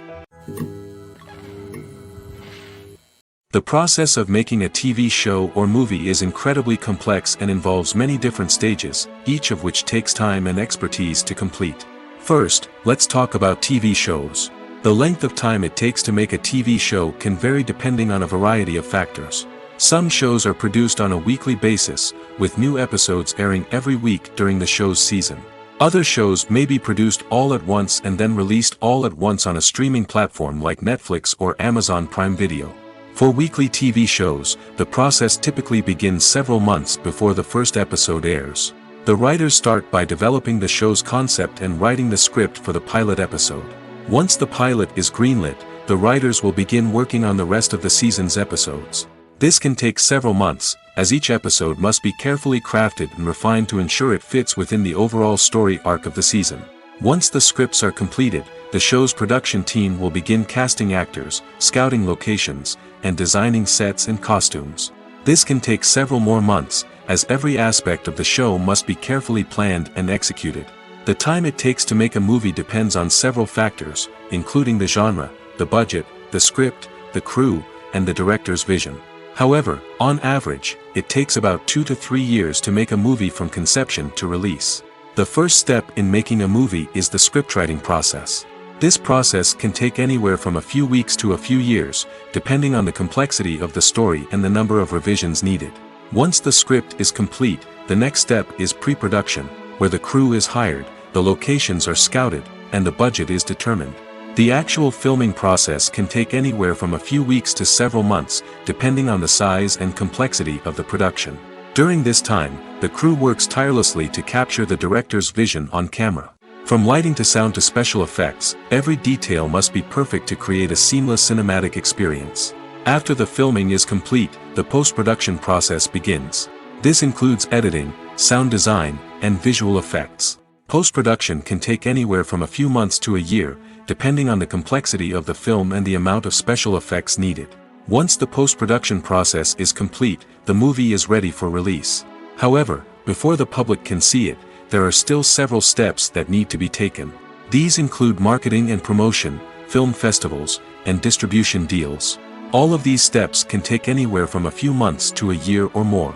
The process of making a TV show or movie is incredibly complex and involves many different stages, each of which takes time and expertise to complete. First, let's talk about TV shows. The length of time it takes to make a TV show can vary depending on a variety of factors. Some shows are produced on a weekly basis, with new episodes airing every week during the show's season. Other shows may be produced all at once and then released all at once on a streaming platform like Netflix or Amazon Prime Video. For weekly TV shows, the process typically begins several months before the first episode airs. The writers start by developing the show's concept and writing the script for the pilot episode. Once the pilot is greenlit, the writers will begin working on the rest of the season's episodes. This can take several months, as each episode must be carefully crafted and refined to ensure it fits within the overall story arc of the season. Once the scripts are completed, the show's production team will begin casting actors, scouting locations, and designing sets and costumes. This can take several more months, as every aspect of the show must be carefully planned and executed. The time it takes to make a movie depends on several factors, including the genre, the budget, the script, the crew, and the director's vision. However, on average, it takes about 2 to 3 years to make a movie from conception to release. The first step in making a movie is the scriptwriting process. This process can take anywhere from a few weeks to a few years, depending on the complexity of the story and the number of revisions needed. Once the script is complete, the next step is pre-production, where the crew is hired, the locations are scouted, and the budget is determined. The actual filming process can take anywhere from a few weeks to several months, depending on the size and complexity of the production. During this time, the crew works tirelessly to capture the director's vision on camera. From lighting to sound to special effects, every detail must be perfect to create a seamless cinematic experience. After the filming is complete, the post-production process begins. This includes editing, sound design, and visual effects. Post-production can take anywhere from a few months to a year, depending on the complexity of the film and the amount of special effects needed. Once the post-production process is complete, the movie is ready for release. However, before the public can see it, there are still several steps that need to be taken. These include marketing and promotion, film festivals, and distribution deals. All of these steps can take anywhere from a few months to a year or more.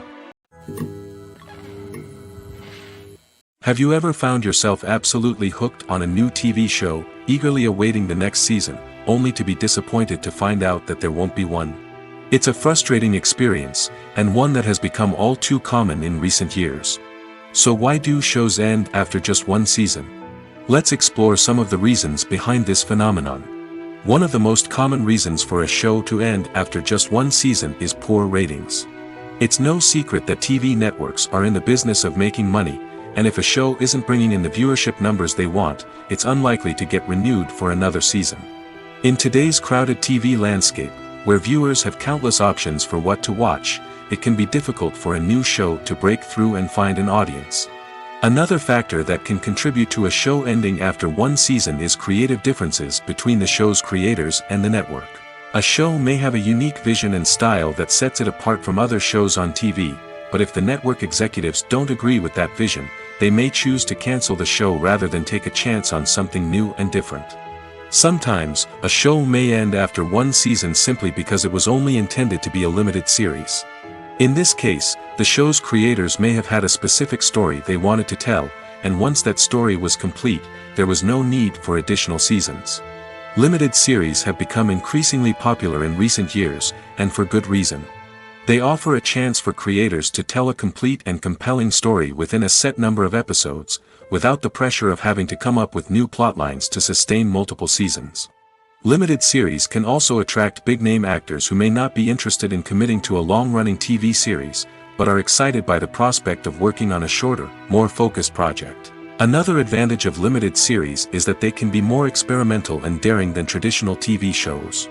Have you ever found yourself absolutely hooked on a new TV show, eagerly awaiting the next season, only to be disappointed to find out that there won't be one? It's a frustrating experience, and one that has become all too common in recent years. So why do shows end after just one season? Let's explore some of the reasons behind this phenomenon. One of the most common reasons for a show to end after just one season is poor ratings. It's no secret that TV networks are in the business of making money, and if a show isn't bringing in the viewership numbers they want, it's unlikely to get renewed for another season. In today's crowded TV landscape, where viewers have countless options for what to watch, it can be difficult for a new show to break through and find an audience. Another factor that can contribute to a show ending after one season is creative differences between the show's creators and the network. A show may have a unique vision and style that sets it apart from other shows on TV, but if the network executives don't agree with that vision, they may choose to cancel the show rather than take a chance on something new and different. Sometimes, a show may end after one season simply because it was only intended to be a limited series. In this case, the show's creators may have had a specific story they wanted to tell, and once that story was complete, there was no need for additional seasons. Limited series have become increasingly popular in recent years, and for good reason. They offer a chance for creators to tell a complete and compelling story within a set number of episodes, without the pressure of having to come up with new plotlines to sustain multiple seasons. Limited series can also attract big-name actors who may not be interested in committing to a long-running TV series, but are excited by the prospect of working on a shorter, more focused project. Another advantage of limited series is that they can be more experimental and daring than traditional TV shows.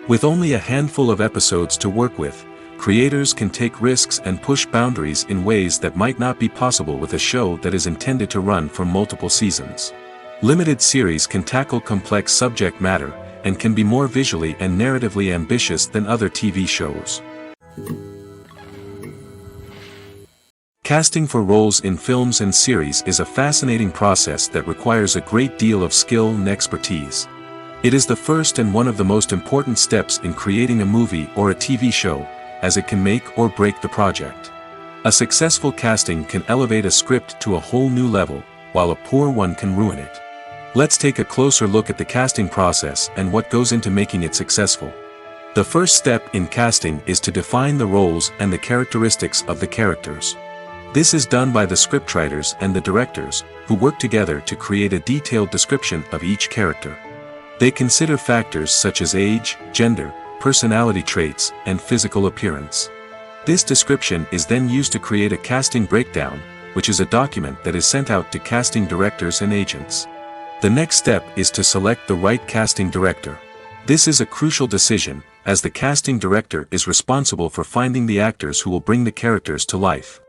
With only a handful of episodes to work with, creators can take risks and push boundaries in ways that might not be possible with a show that is intended to run for multiple seasons. Limited series can tackle complex subject matter, and can be more visually and narratively ambitious than other TV shows. Casting for roles in films and series is a fascinating process that requires a great deal of skill and expertise. It is the first and one of the most important steps in creating a movie or a TV show, as it can make or break the project. A successful casting can elevate a script to a whole new level, while a poor one can ruin it. Let's take a closer look at the casting process and what goes into making it successful. The first step in casting is to define the roles and the characteristics of the characters. This is done by the scriptwriters and the directors, who work together to create a detailed description of each character. They consider factors such as age, gender, personality traits, and physical appearance. This description is then used to create a casting breakdown, which is a document that is sent out to casting directors and agents. The next step is to select the right casting director. This is a crucial decision, as the casting director is responsible for finding the actors who will bring the characters to life.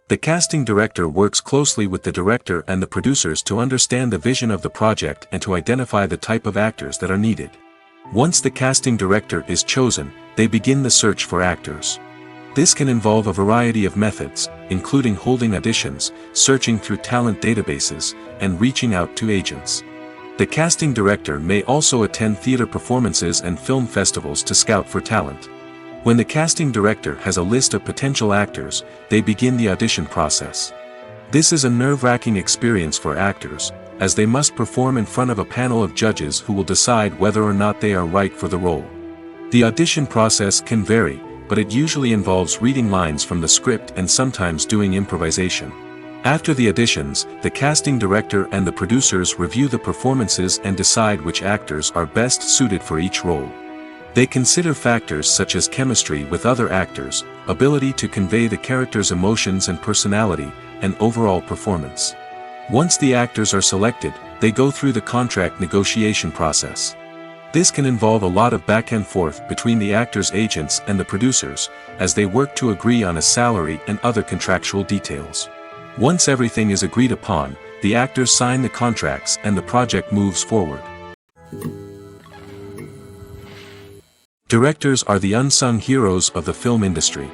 The casting director works closely with the director and the producers to understand the vision of the project and to identify the type of actors that are needed. Once the casting director is chosen, they begin the search for actors. This can involve a variety of methods, including holding auditions, searching through talent databases, and reaching out to agents. The casting director may also attend theater performances and film festivals to scout for talent. When the casting director has a list of potential actors, they begin the audition process. This is a nerve-wracking experience for actors, as they must perform in front of a panel of judges who will decide whether or not they are right for the role. The audition process can vary, but it usually involves reading lines from the script and sometimes doing improvisation. After the auditions, the casting director and the producers review the performances and decide which actors are best suited for each role. They consider factors such as chemistry with other actors, ability to convey the character's emotions and personality, and overall performance. Once the actors are selected, they go through the contract negotiation process. This can involve a lot of back and forth between the actors' agents and the producers, as they work to agree on a salary and other contractual details. Once everything is agreed upon, the actors sign the contracts and the project moves forward. Directors are the unsung heroes of the film industry.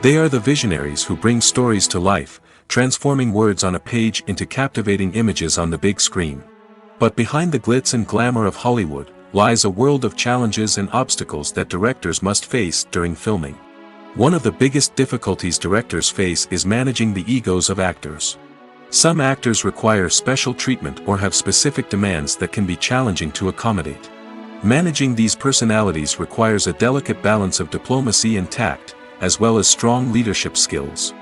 They are the visionaries who bring stories to life, transforming words on a page into captivating images on the big screen. But behind the glitz and glamour of Hollywood, lies a world of challenges and obstacles that directors must face during filming. One of the biggest difficulties directors face is managing the egos of actors. Some actors require special treatment or have specific demands that can be challenging to accommodate. Managing these personalities requires a delicate balance of diplomacy and tact, as well as strong leadership skills.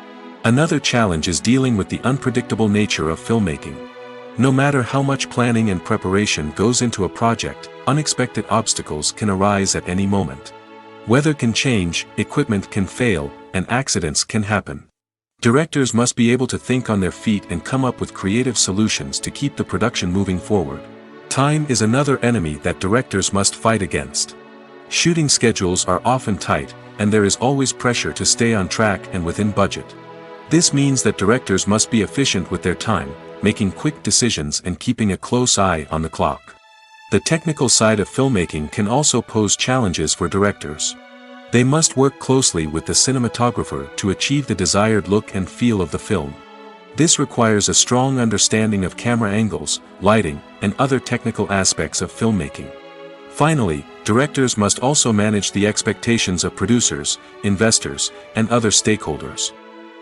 Another challenge is dealing with the unpredictable nature of filmmaking. No matter how much planning and preparation goes into a project, unexpected obstacles can arise at any moment. Weather can change, equipment can fail, and accidents can happen. Directors must be able to think on their feet and come up with creative solutions to keep the production moving forward. Time is another enemy that directors must fight against. Shooting schedules are often tight, and there is always pressure to stay on track and within budget. This means that directors must be efficient with their time, making quick decisions and keeping a close eye on the clock. The technical side of filmmaking can also pose challenges for directors. They must work closely with the cinematographer to achieve the desired look and feel of the film. This requires a strong understanding of camera angles, lighting, and other technical aspects of filmmaking. Finally, directors must also manage the expectations of producers, investors, and other stakeholders.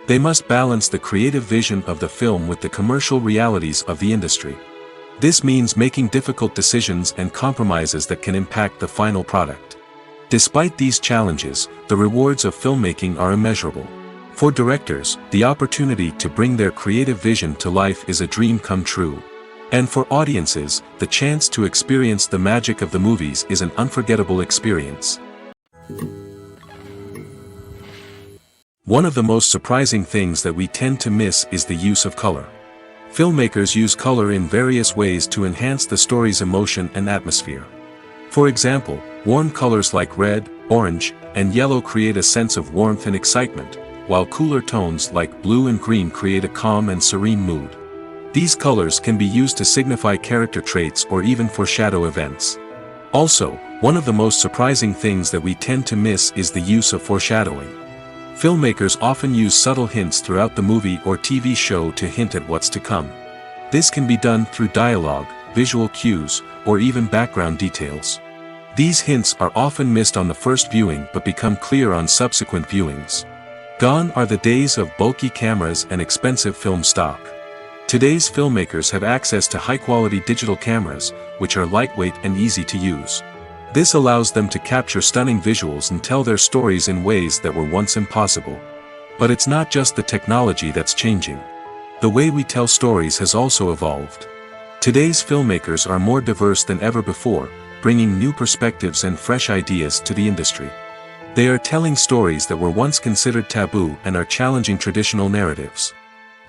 They must balance the creative vision of the film with the commercial realities of the industry. This means making difficult decisions and compromises that can impact the final product. Despite these challenges, the rewards of filmmaking are immeasurable. For directors, the opportunity to bring their creative vision to life is a dream come true. And for audiences, the chance to experience the magic of the movies is an unforgettable experience. One of the most surprising things that we tend to miss is the use of color. Filmmakers use color in various ways to enhance the story's emotion and atmosphere. For example, warm colors like red, orange, and yellow create a sense of warmth and excitement, while cooler tones like blue and green create a calm and serene mood. These colors can be used to signify character traits or even foreshadow events. Also, one of the most surprising things that we tend to miss is the use of foreshadowing. Filmmakers often use subtle hints throughout the movie or TV show to hint at what's to come. This can be done through dialogue, visual cues, or even background details. These hints are often missed on the first viewing but become clear on subsequent viewings. Gone are the days of bulky cameras and expensive film stock. Today's filmmakers have access to high-quality digital cameras, which are lightweight and easy to use. This allows them to capture stunning visuals and tell their stories in ways that were once impossible. But it's not just the technology that's changing. The way we tell stories has also evolved. Today's filmmakers are more diverse than ever before, bringing new perspectives and fresh ideas to the industry. They are telling stories that were once considered taboo and are challenging traditional narratives.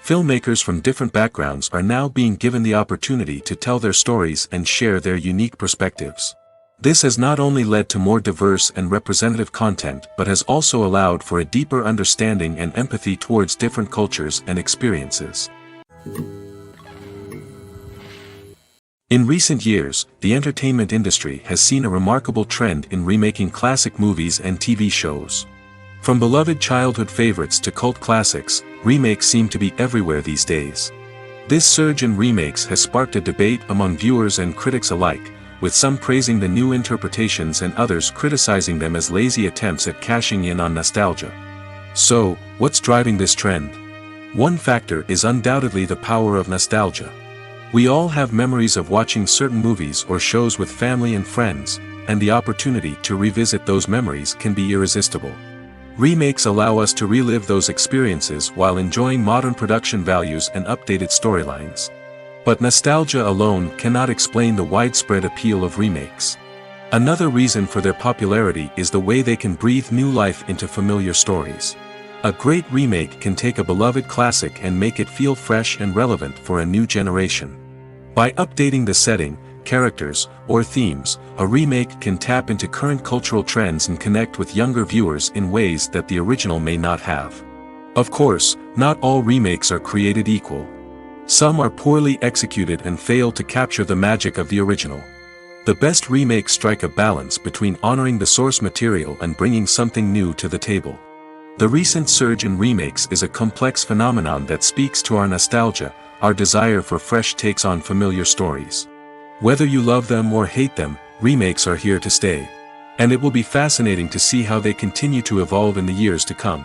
Filmmakers from different backgrounds are now being given the opportunity to tell their stories and share their unique perspectives. This has not only led to more diverse and representative content but has also allowed for a deeper understanding and empathy towards different cultures and experiences. In recent years, the entertainment industry has seen a remarkable trend in remaking classic movies and TV shows. From beloved childhood favorites to cult classics, remakes seem to be everywhere these days. This surge in remakes has sparked a debate among viewers and critics alike, with some praising the new interpretations and others criticizing them as lazy attempts at cashing in on nostalgia. So, what's driving this trend? One factor is undoubtedly the power of nostalgia. We all have memories of watching certain movies or shows with family and friends, and the opportunity to revisit those memories can be irresistible. Remakes allow us to relive those experiences while enjoying modern production values and updated storylines. But nostalgia alone cannot explain the widespread appeal of remakes. Another reason for their popularity is the way they can breathe new life into familiar stories. A great remake can take a beloved classic and make it feel fresh and relevant for a new generation. By updating the setting, characters, or themes, a remake can tap into current cultural trends and connect with younger viewers in ways that the original may not have. Of course, not all remakes are created equal. Some are poorly executed and fail to capture the magic of the original. The best remakes strike a balance between honoring the source material and bringing something new to the table. The recent surge in remakes is a complex phenomenon that speaks to our nostalgia, our desire for fresh takes on familiar stories. Whether you love them or hate them, remakes are here to stay. And it will be fascinating to see how they continue to evolve in the years to come.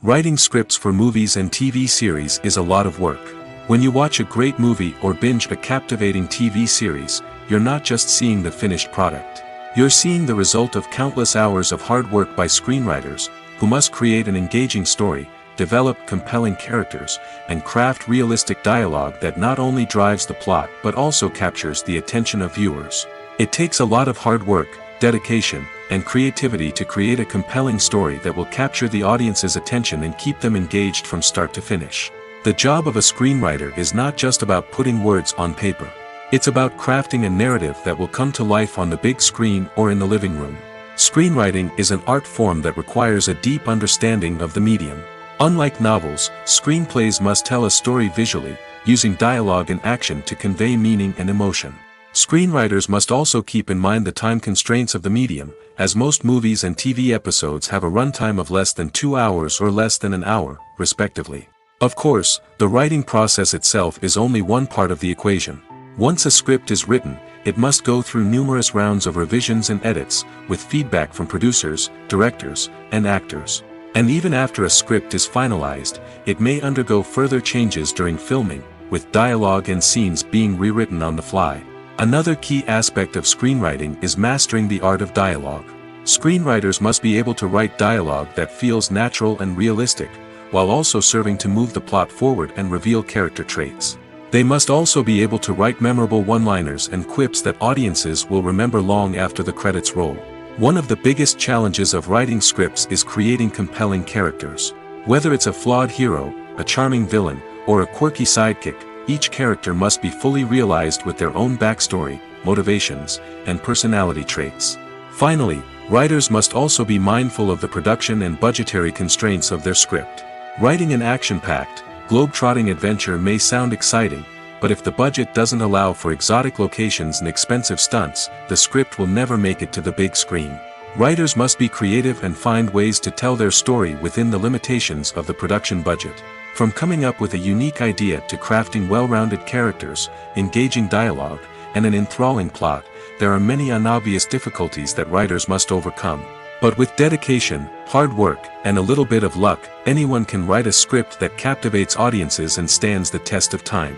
Writing scripts for movies and TV series is a lot of work. When you watch a great movie or binge a captivating TV series, you're not just seeing the finished product. You're seeing the result of countless hours of hard work by screenwriters, who must create an engaging story, develop compelling characters, and craft realistic dialogue that not only drives the plot but also captures the attention of viewers. It takes a lot of hard work, dedication, and creativity to create a compelling story that will capture the audience's attention and keep them engaged from start to finish. The job of a screenwriter is not just about putting words on paper. It's about crafting a narrative that will come to life on the big screen or in the living room. Screenwriting is an art form that requires a deep understanding of the medium. Unlike novels, screenplays must tell a story visually, using dialogue and action to convey meaning and emotion. Screenwriters must also keep in mind the time constraints of the medium, as most movies and TV episodes have a runtime of less than 2 hours or less than an hour, respectively. Of course, the writing process itself is only one part of the equation. Once a script is written, it must go through numerous rounds of revisions and edits, with feedback from producers, directors, and actors. And even after a script is finalized, it may undergo further changes during filming, with dialogue and scenes being rewritten on the fly. Another key aspect of screenwriting is mastering the art of dialogue. Screenwriters must be able to write dialogue that feels natural and realistic, while also serving to move the plot forward and reveal character traits. They must also be able to write memorable one-liners and quips that audiences will remember long after the credits roll. One of the biggest challenges of writing scripts is creating compelling characters. Whether it's a flawed hero, a charming villain, or a quirky sidekick, each character must be fully realized with their own backstory, motivations, and personality traits. Finally, writers must also be mindful of the production and budgetary constraints of their script. Writing an action-packed, globe-trotting adventure may sound exciting, but if the budget doesn't allow for exotic locations and expensive stunts, the script will never make it to the big screen. Writers must be creative and find ways to tell their story within the limitations of the production budget. From coming up with a unique idea to crafting well-rounded characters, engaging dialogue, and an enthralling plot, there are many unobvious difficulties that writers must overcome. But with dedication, hard work, and a little bit of luck, anyone can write a script that captivates audiences and stands the test of time.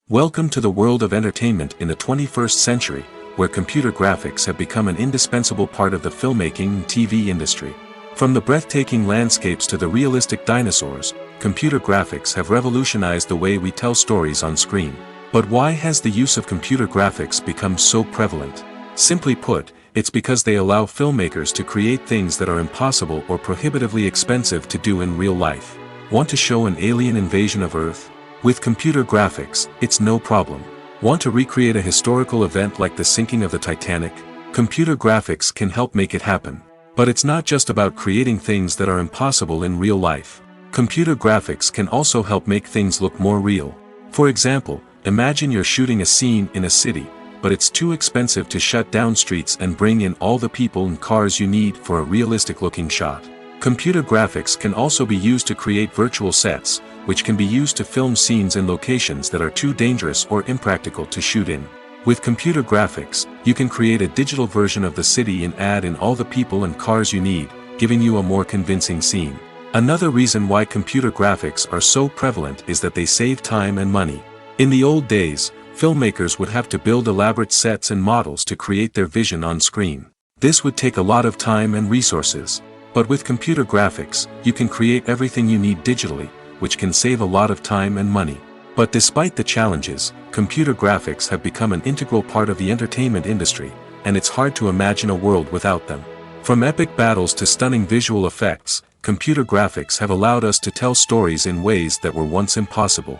Welcome to the world of entertainment in the 21st century, where computer graphics have become an indispensable part of the filmmaking and TV industry. From the breathtaking landscapes to the realistic dinosaurs, computer graphics have revolutionized the way we tell stories on screen. But why has the use of computer graphics become so prevalent? Simply put, it's because they allow filmmakers to create things that are impossible or prohibitively expensive to do in real life. Want to show an alien invasion of Earth? With computer graphics, it's no problem. Want to recreate a historical event like the sinking of the Titanic? Computer graphics can help make it happen. But it's not just about creating things that are impossible in real life. Computer graphics can also help make things look more real. For example, imagine you're shooting a scene in a city, but it's too expensive to shut down streets and bring in all the people and cars you need for a realistic-looking shot. Computer graphics can also be used to create virtual sets, which can be used to film scenes in locations that are too dangerous or impractical to shoot in. With computer graphics, you can create a digital version of the city and add in all the people and cars you need, giving you a more convincing scene. Another reason why computer graphics are so prevalent is that they save time and money. In the old days, filmmakers would have to build elaborate sets and models to create their vision on screen. This would take a lot of time and resources. But with computer graphics, you can create everything you need digitally, which can save a lot of time and money. But despite the challenges, computer graphics have become an integral part of the entertainment industry, and it's hard to imagine a world without them. From epic battles to stunning visual effects, computer graphics have allowed us to tell stories in ways that were once impossible.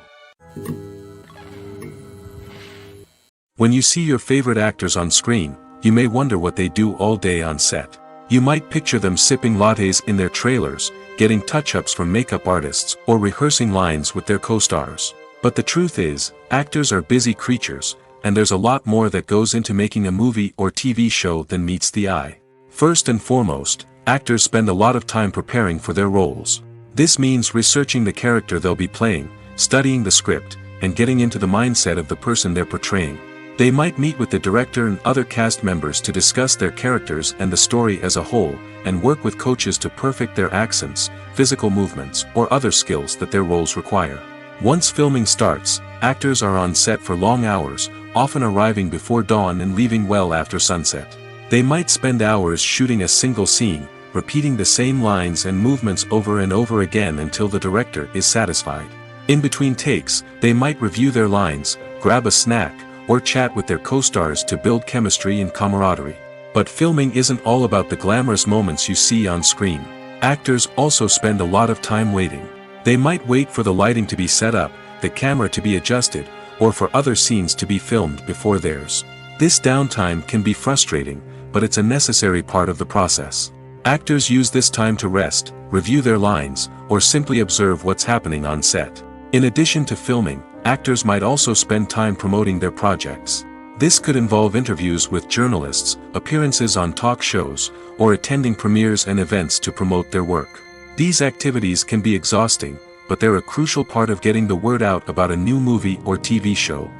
When you see your favorite actors on screen, you may wonder what they do all day on set. You might picture them sipping lattes in their trailers, getting touch-ups from makeup artists, or rehearsing lines with their co-stars. But the truth is, actors are busy creatures, and there's a lot more that goes into making a movie or TV show than meets the eye. First and foremost, actors spend a lot of time preparing for their roles. This means researching the character they'll be playing, studying the script, and getting into the mindset of the person they're portraying. They might meet with the director and other cast members to discuss their characters and the story as a whole, and work with coaches to perfect their accents, physical movements, or other skills that their roles require. Once filming starts, actors are on set for long hours, often arriving before dawn and leaving well after sunset. They might spend hours shooting a single scene, repeating the same lines and movements over and over again until the director is satisfied. In between takes, they might review their lines, grab a snack, or chat with their co-stars to build chemistry and camaraderie. But filming isn't all about the glamorous moments you see on screen. Actors also spend a lot of time waiting. They might wait for the lighting to be set up, the camera to be adjusted, or for other scenes to be filmed before theirs. This downtime can be frustrating, but it's a necessary part of the process. Actors use this time to rest, review their lines, or simply observe what's happening on set. In addition to filming, actors might also spend time promoting their projects. This could involve interviews with journalists, appearances on talk shows, or attending premieres and events to promote their work. These activities can be exhausting, but they're a crucial part of getting the word out about a new movie or TV show.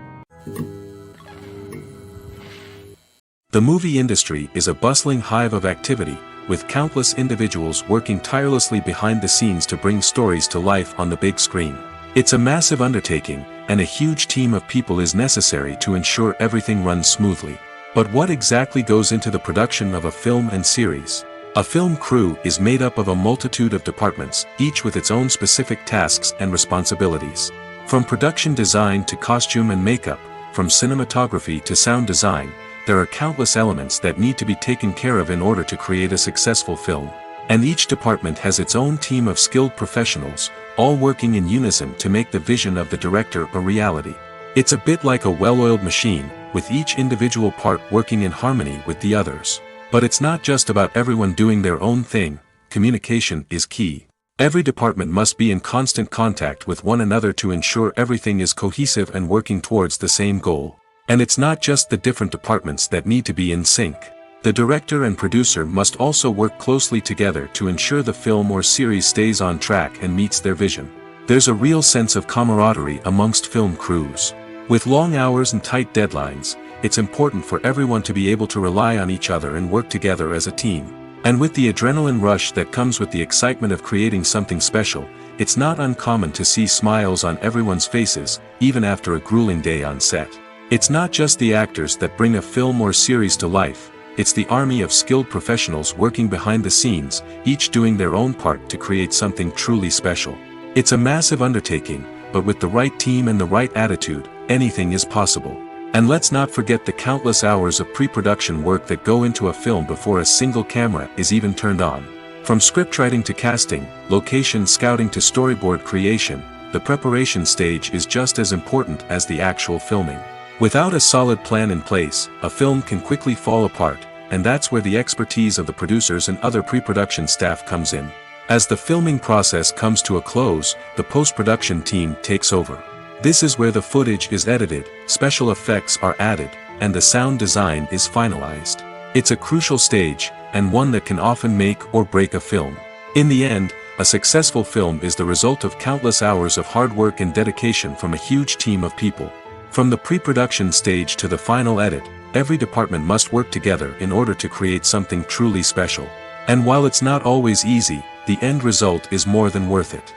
The movie industry is a bustling hive of activity, with countless individuals working tirelessly behind the scenes to bring stories to life on the big screen. It's a massive undertaking, and a huge team of people is necessary to ensure everything runs smoothly. But what exactly goes into the production of a film and series? A film crew is made up of a multitude of departments, each with its own specific tasks and responsibilities. From production design to costume and makeup, from cinematography to sound design, there are countless elements that need to be taken care of in order to create a successful film. And each department has its own team of skilled professionals, all working in unison to make the vision of the director a reality. It's a bit like a well-oiled machine, with each individual part working in harmony with the others. But it's not just about everyone doing their own thing. Communication is key. Every department must be in constant contact with one another to ensure everything is cohesive and working towards the same goal. And it's not just the different departments that need to be in sync. The director and producer must also work closely together to ensure the film or series stays on track and meets their vision. There's a real sense of camaraderie amongst film crews. With long hours and tight deadlines, it's important for everyone to be able to rely on each other and work together as a team. And with the adrenaline rush that comes with the excitement of creating something special, it's not uncommon to see smiles on everyone's faces, even after a grueling day on set. It's not just the actors that bring a film or series to life. It's the army of skilled professionals working behind the scenes, each doing their own part to create something truly special. It's a massive undertaking, but with the right team and the right attitude, anything is possible. And let's not forget the countless hours of pre-production work that go into a film before a single camera is even turned on. From scriptwriting to casting, location scouting to storyboard creation, the preparation stage is just as important as the actual filming. Without a solid plan in place, a film can quickly fall apart, and that's where the expertise of the producers and other pre-production staff comes in. As the filming process comes to a close, the post-production team takes over. This is where the footage is edited, special effects are added, and the sound design is finalized. It's a crucial stage, and one that can often make or break a film. In the end, a successful film is the result of countless hours of hard work and dedication from a huge team of people. From the pre-production stage to the final edit, every department must work together in order to create something truly special. And while it's not always easy, the end result is more than worth it.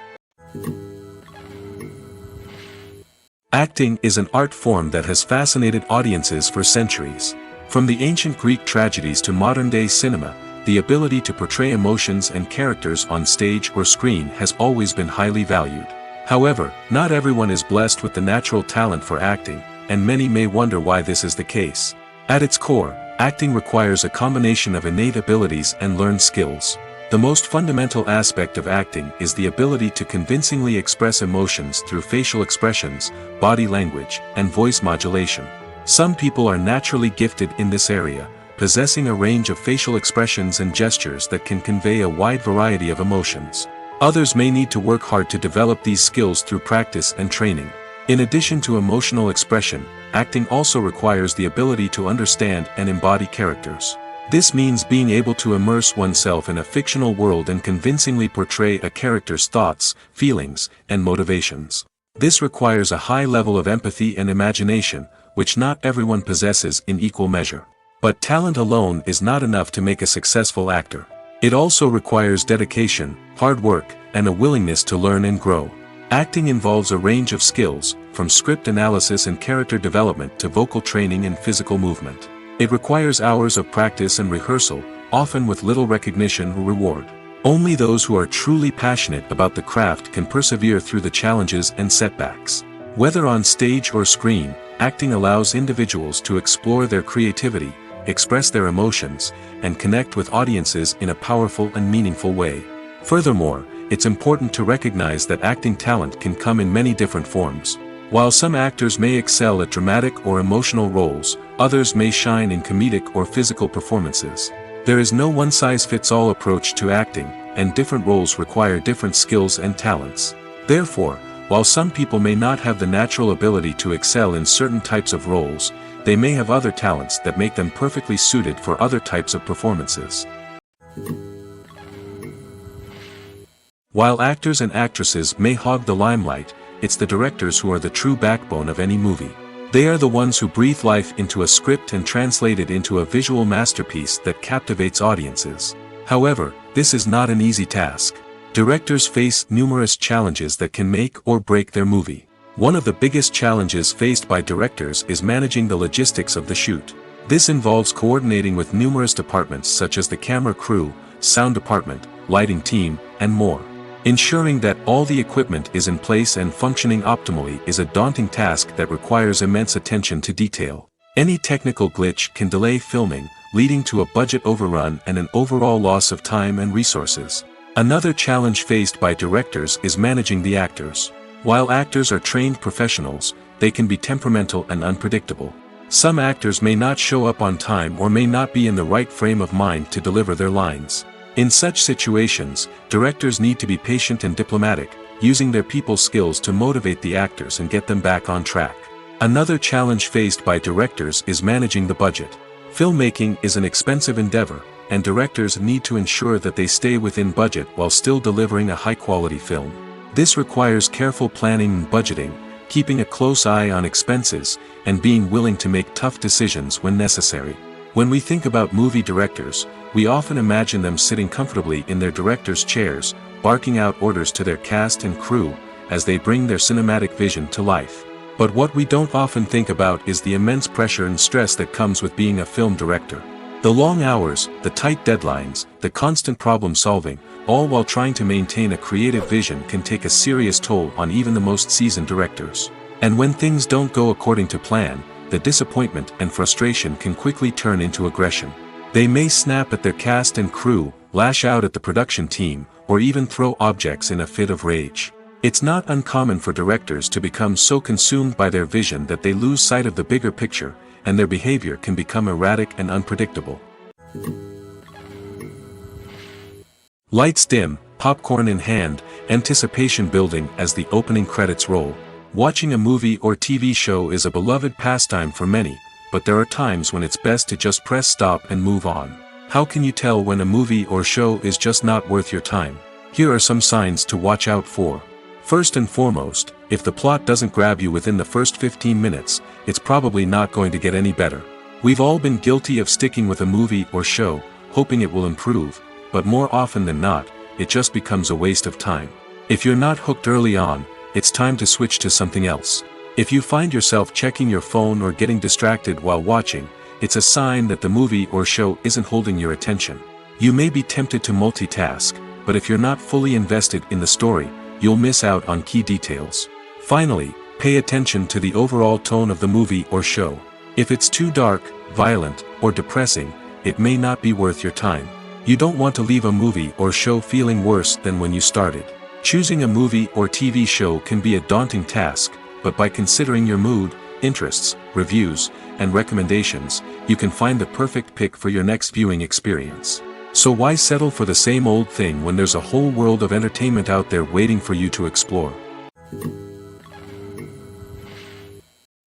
Acting is an art form that has fascinated audiences for centuries. From the ancient Greek tragedies to modern-day cinema, the ability to portray emotions and characters on stage or screen has always been highly valued. However, not everyone is blessed with the natural talent for acting, and many may wonder why this is the case. At its core, acting requires a combination of innate abilities and learned skills. The most fundamental aspect of acting is the ability to convincingly express emotions through facial expressions, body language, and voice modulation. Some people are naturally gifted in this area, possessing a range of facial expressions and gestures that can convey a wide variety of emotions. Others may need to work hard to develop these skills through practice and training. In addition to emotional expression, acting also requires the ability to understand and embody characters. This means being able to immerse oneself in a fictional world and convincingly portray a character's thoughts, feelings, and motivations. This requires a high level of empathy and imagination, which not everyone possesses in equal measure. But talent alone is not enough to make a successful actor. It also requires dedication, hard work, and a willingness to learn and grow. Acting involves a range of skills, from script analysis and character development to vocal training and physical movement. It requires hours of practice and rehearsal, often with little recognition or reward. Only those who are truly passionate about the craft can persevere through the challenges and setbacks. Whether on stage or screen, acting allows individuals to explore their creativity, express their emotions, and connect with audiences in a powerful and meaningful way. Furthermore, it's important to recognize that acting talent can come in many different forms. While some actors may excel at dramatic or emotional roles, others may shine in comedic or physical performances. There is no one-size-fits-all approach to acting, and different roles require different skills and talents. Therefore, while some people may not have the natural ability to excel in certain types of roles, they may have other talents that make them perfectly suited for other types of performances. While actors and actresses may hog the limelight, it's the directors who are the true backbone of any movie. They are the ones who breathe life into a script and translate it into a visual masterpiece that captivates audiences. However, this is not an easy task. Directors face numerous challenges that can make or break their movie. One of the biggest challenges faced by directors is managing the logistics of the shoot. This involves coordinating with numerous departments such as the camera crew, sound department, lighting team, and more. Ensuring that all the equipment is in place and functioning optimally is a daunting task that requires immense attention to detail. Any technical glitch can delay filming, leading to a budget overrun and an overall loss of time and resources. Another challenge faced by directors is managing the actors. While actors are trained professionals, they can be temperamental and unpredictable. Some actors may not show up on time or may not be in the right frame of mind to deliver their lines. In such situations, directors need to be patient and diplomatic, using their people skills to motivate the actors and get them back on track. Another challenge faced by directors is managing the budget. Filmmaking is an expensive endeavor, and directors need to ensure that they stay within budget while still delivering a high-quality film. This requires careful planning and budgeting, keeping a close eye on expenses, and being willing to make tough decisions when necessary. When we think about movie directors, we often imagine them sitting comfortably in their director's chairs, barking out orders to their cast and crew, as they bring their cinematic vision to life. But what we don't often think about is the immense pressure and stress that comes with being a film director. The long hours, the tight deadlines, the constant problem solving, all while trying to maintain a creative vision can take a serious toll on even the most seasoned directors. And when things don't go according to plan, the disappointment and frustration can quickly turn into aggression. They may snap at their cast and crew, lash out at the production team, or even throw objects in a fit of rage. It's not uncommon for directors to become so consumed by their vision that they lose sight of the bigger picture, and their behavior can become erratic and unpredictable. Lights dim, popcorn in hand, anticipation building as the opening credits roll. Watching a movie or TV show is a beloved pastime for many, but there are times when it's best to just press stop and move on. How can you tell when a movie or show is just not worth your time? Here are some signs to watch out for. First and foremost, if the plot doesn't grab you within the first 15 minutes, it's probably not going to get any better. We've all been guilty of sticking with a movie or show, hoping it will improve, but more often than not, it just becomes a waste of time. If you're not hooked early on, it's time to switch to something else. If you find yourself checking your phone or getting distracted while watching, it's a sign that the movie or show isn't holding your attention. You may be tempted to multitask, but if you're not fully invested in the story, you'll miss out on key details. Finally, pay attention to the overall tone of the movie or show. If it's too dark, violent, or depressing, it may not be worth your time. You don't want to leave a movie or show feeling worse than when you started. Choosing a movie or TV show can be a daunting task, but by considering your mood, interests, reviews, and recommendations, you can find the perfect pick for your next viewing experience. So why settle for the same old thing when there's a whole world of entertainment out there waiting for you to explore?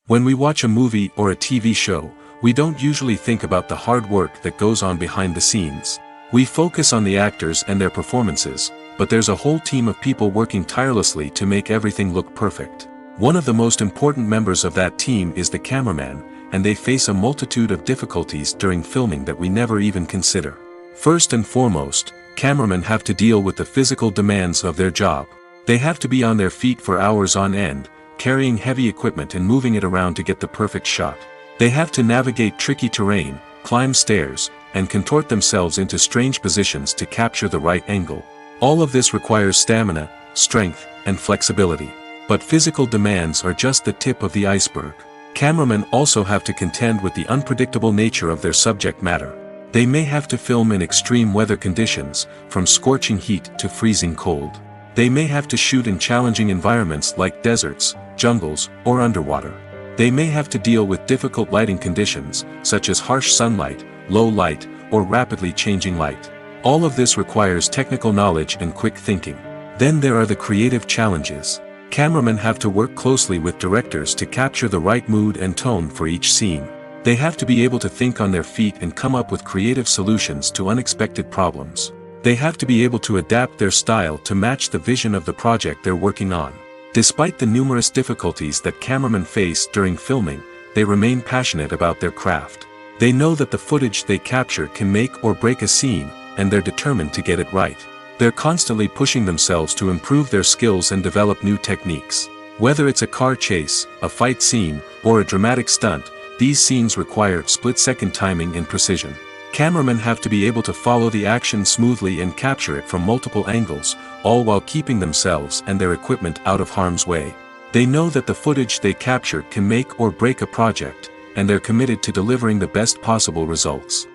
When we watch a movie or a TV show, we don't usually think about the hard work that goes on behind the scenes. We focus on the actors and their performances, but there's a whole team of people working tirelessly to make everything look perfect. One of the most important members of that team is the cameraman, and they face a multitude of difficulties during filming that we never even consider. First and foremost, cameramen have to deal with the physical demands of their job. They have to be on their feet for hours on end, carrying heavy equipment and moving it around to get the perfect shot. They have to navigate tricky terrain, climb stairs, and contort themselves into strange positions to capture the right angle. All of this requires stamina, strength, and flexibility. But physical demands are just the tip of the iceberg. Cameramen also have to contend with the unpredictable nature of their subject matter. They may have to film in extreme weather conditions, from scorching heat to freezing cold. They may have to shoot in challenging environments like deserts, jungles, or underwater. They may have to deal with difficult lighting conditions, such as harsh sunlight, low light, or rapidly changing light. All of this requires technical knowledge and quick thinking. Then there are the creative challenges. Cameramen have to work closely with directors to capture the right mood and tone for each scene. They have to be able to think on their feet and come up with creative solutions to unexpected problems. They have to be able to adapt their style to match the vision of the project they're working on. Despite the numerous difficulties that cameramen face during filming, they remain passionate about their craft. They know that the footage they capture can make or break a scene, and they're determined to get it right. They're constantly pushing themselves to improve their skills and develop new techniques. Whether it's a car chase, a fight scene, or a dramatic stunt, these scenes require split-second timing and precision. Cameramen have to be able to follow the action smoothly and capture it from multiple angles, all while keeping themselves and their equipment out of harm's way. They know that the footage they capture can make or break a project, and they're committed to delivering the best possible results.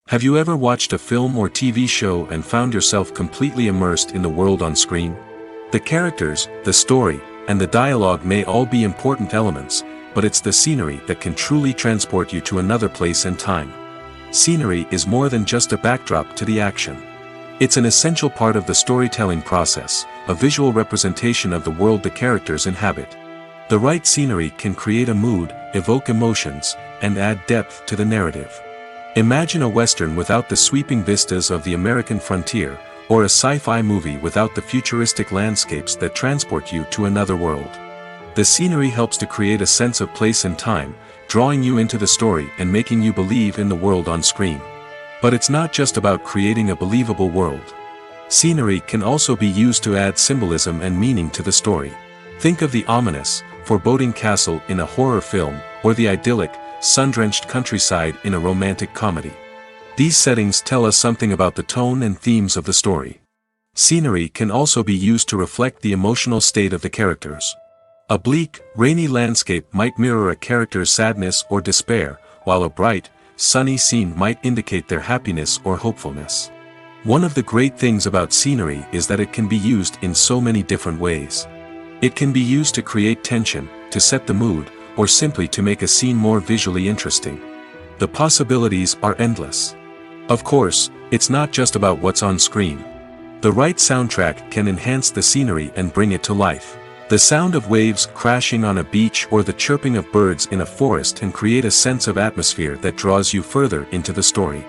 Have you ever watched a film or TV show and found yourself completely immersed in the world on screen? The characters, the story, and the dialogue may all be important elements, but it's the scenery that can truly transport you to another place and time. Scenery is more than just a backdrop to the action. It's an essential part of the storytelling process, a visual representation of the world the characters inhabit. The right scenery can create a mood, evoke emotions, and add depth to the narrative. Imagine a Western without the sweeping vistas of the American frontier, or a sci-fi movie without the futuristic landscapes that transport you to another world. The scenery helps to create a sense of place and time, drawing you into the story and making you believe in the world on screen. But it's not just about creating a believable world. Scenery can also be used to add symbolism and meaning to the story. Think of the ominous, foreboding castle in a horror film, or the idyllic, sun-drenched countryside in a romantic comedy. These settings tell us something about the tone and themes of the story. Scenery can also be used to reflect the emotional state of the characters. A bleak, rainy landscape might mirror a character's sadness or despair, while a bright, sunny scene might indicate their happiness or hopefulness. One of the great things about scenery is that it can be used in so many different ways. It can be used to create tension, to set the mood, or simply to make a scene more visually interesting. The possibilities are endless. Of course, it's not just about what's on screen. The right soundtrack can enhance the scenery and bring it to life. The sound of waves crashing on a beach or the chirping of birds in a forest can create a sense of atmosphere that draws you further into the story.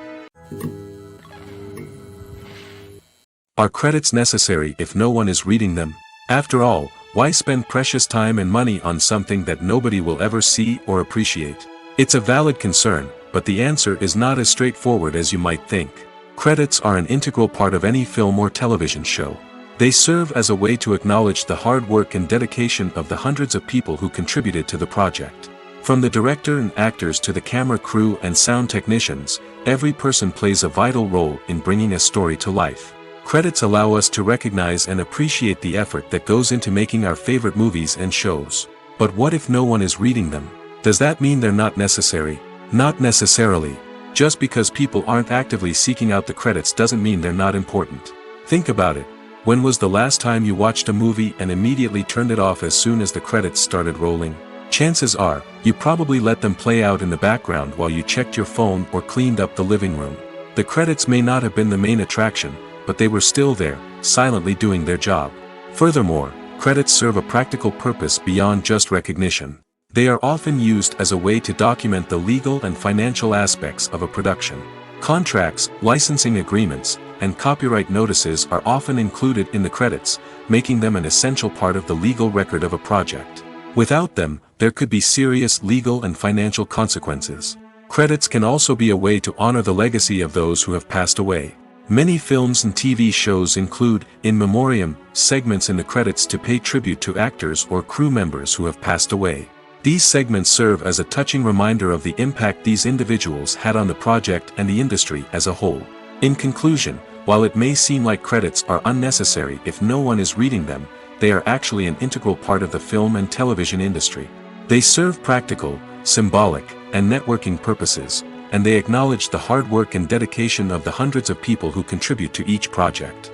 Are credits necessary if no one is reading them? After all, why spend precious time and money on something that nobody will ever see or appreciate? It's a valid concern, but the answer is not as straightforward as you might think. Credits are an integral part of any film or television show. They serve as a way to acknowledge the hard work and dedication of the hundreds of people who contributed to the project. From the director and actors to the camera crew and sound technicians, every person plays a vital role in bringing a story to life. Credits allow us to recognize and appreciate the effort that goes into making our favorite movies and shows. But what if no one is reading them? Does that mean they're not necessary? Not necessarily. Just because people aren't actively seeking out the credits doesn't mean they're not important. Think about it. When was the last time you watched a movie and immediately turned it off as soon as the credits started rolling? Chances are, you probably let them play out in the background while you checked your phone or cleaned up the living room. The credits may not have been the main attraction, but they were still there, silently doing their job. Furthermore, credits serve a practical purpose beyond just recognition. They are often used as a way to document the legal and financial aspects of a production. Contracts, licensing agreements, and copyright notices are often included in the credits, making them an essential part of the legal record of a project. Without them, there could be serious legal and financial consequences. Credits can also be a way to honor the legacy of those who have passed away. Many films and TV shows include, in memoriam, segments in the credits to pay tribute to actors or crew members who have passed away. These segments serve as a touching reminder of the impact these individuals had on the project and the industry as a whole. In conclusion, while it may seem like credits are unnecessary if no one is reading them, they are actually an integral part of the film and television industry. They serve practical, symbolic, and networking purposes, and they acknowledge the hard work and dedication of the hundreds of people who contribute to each project.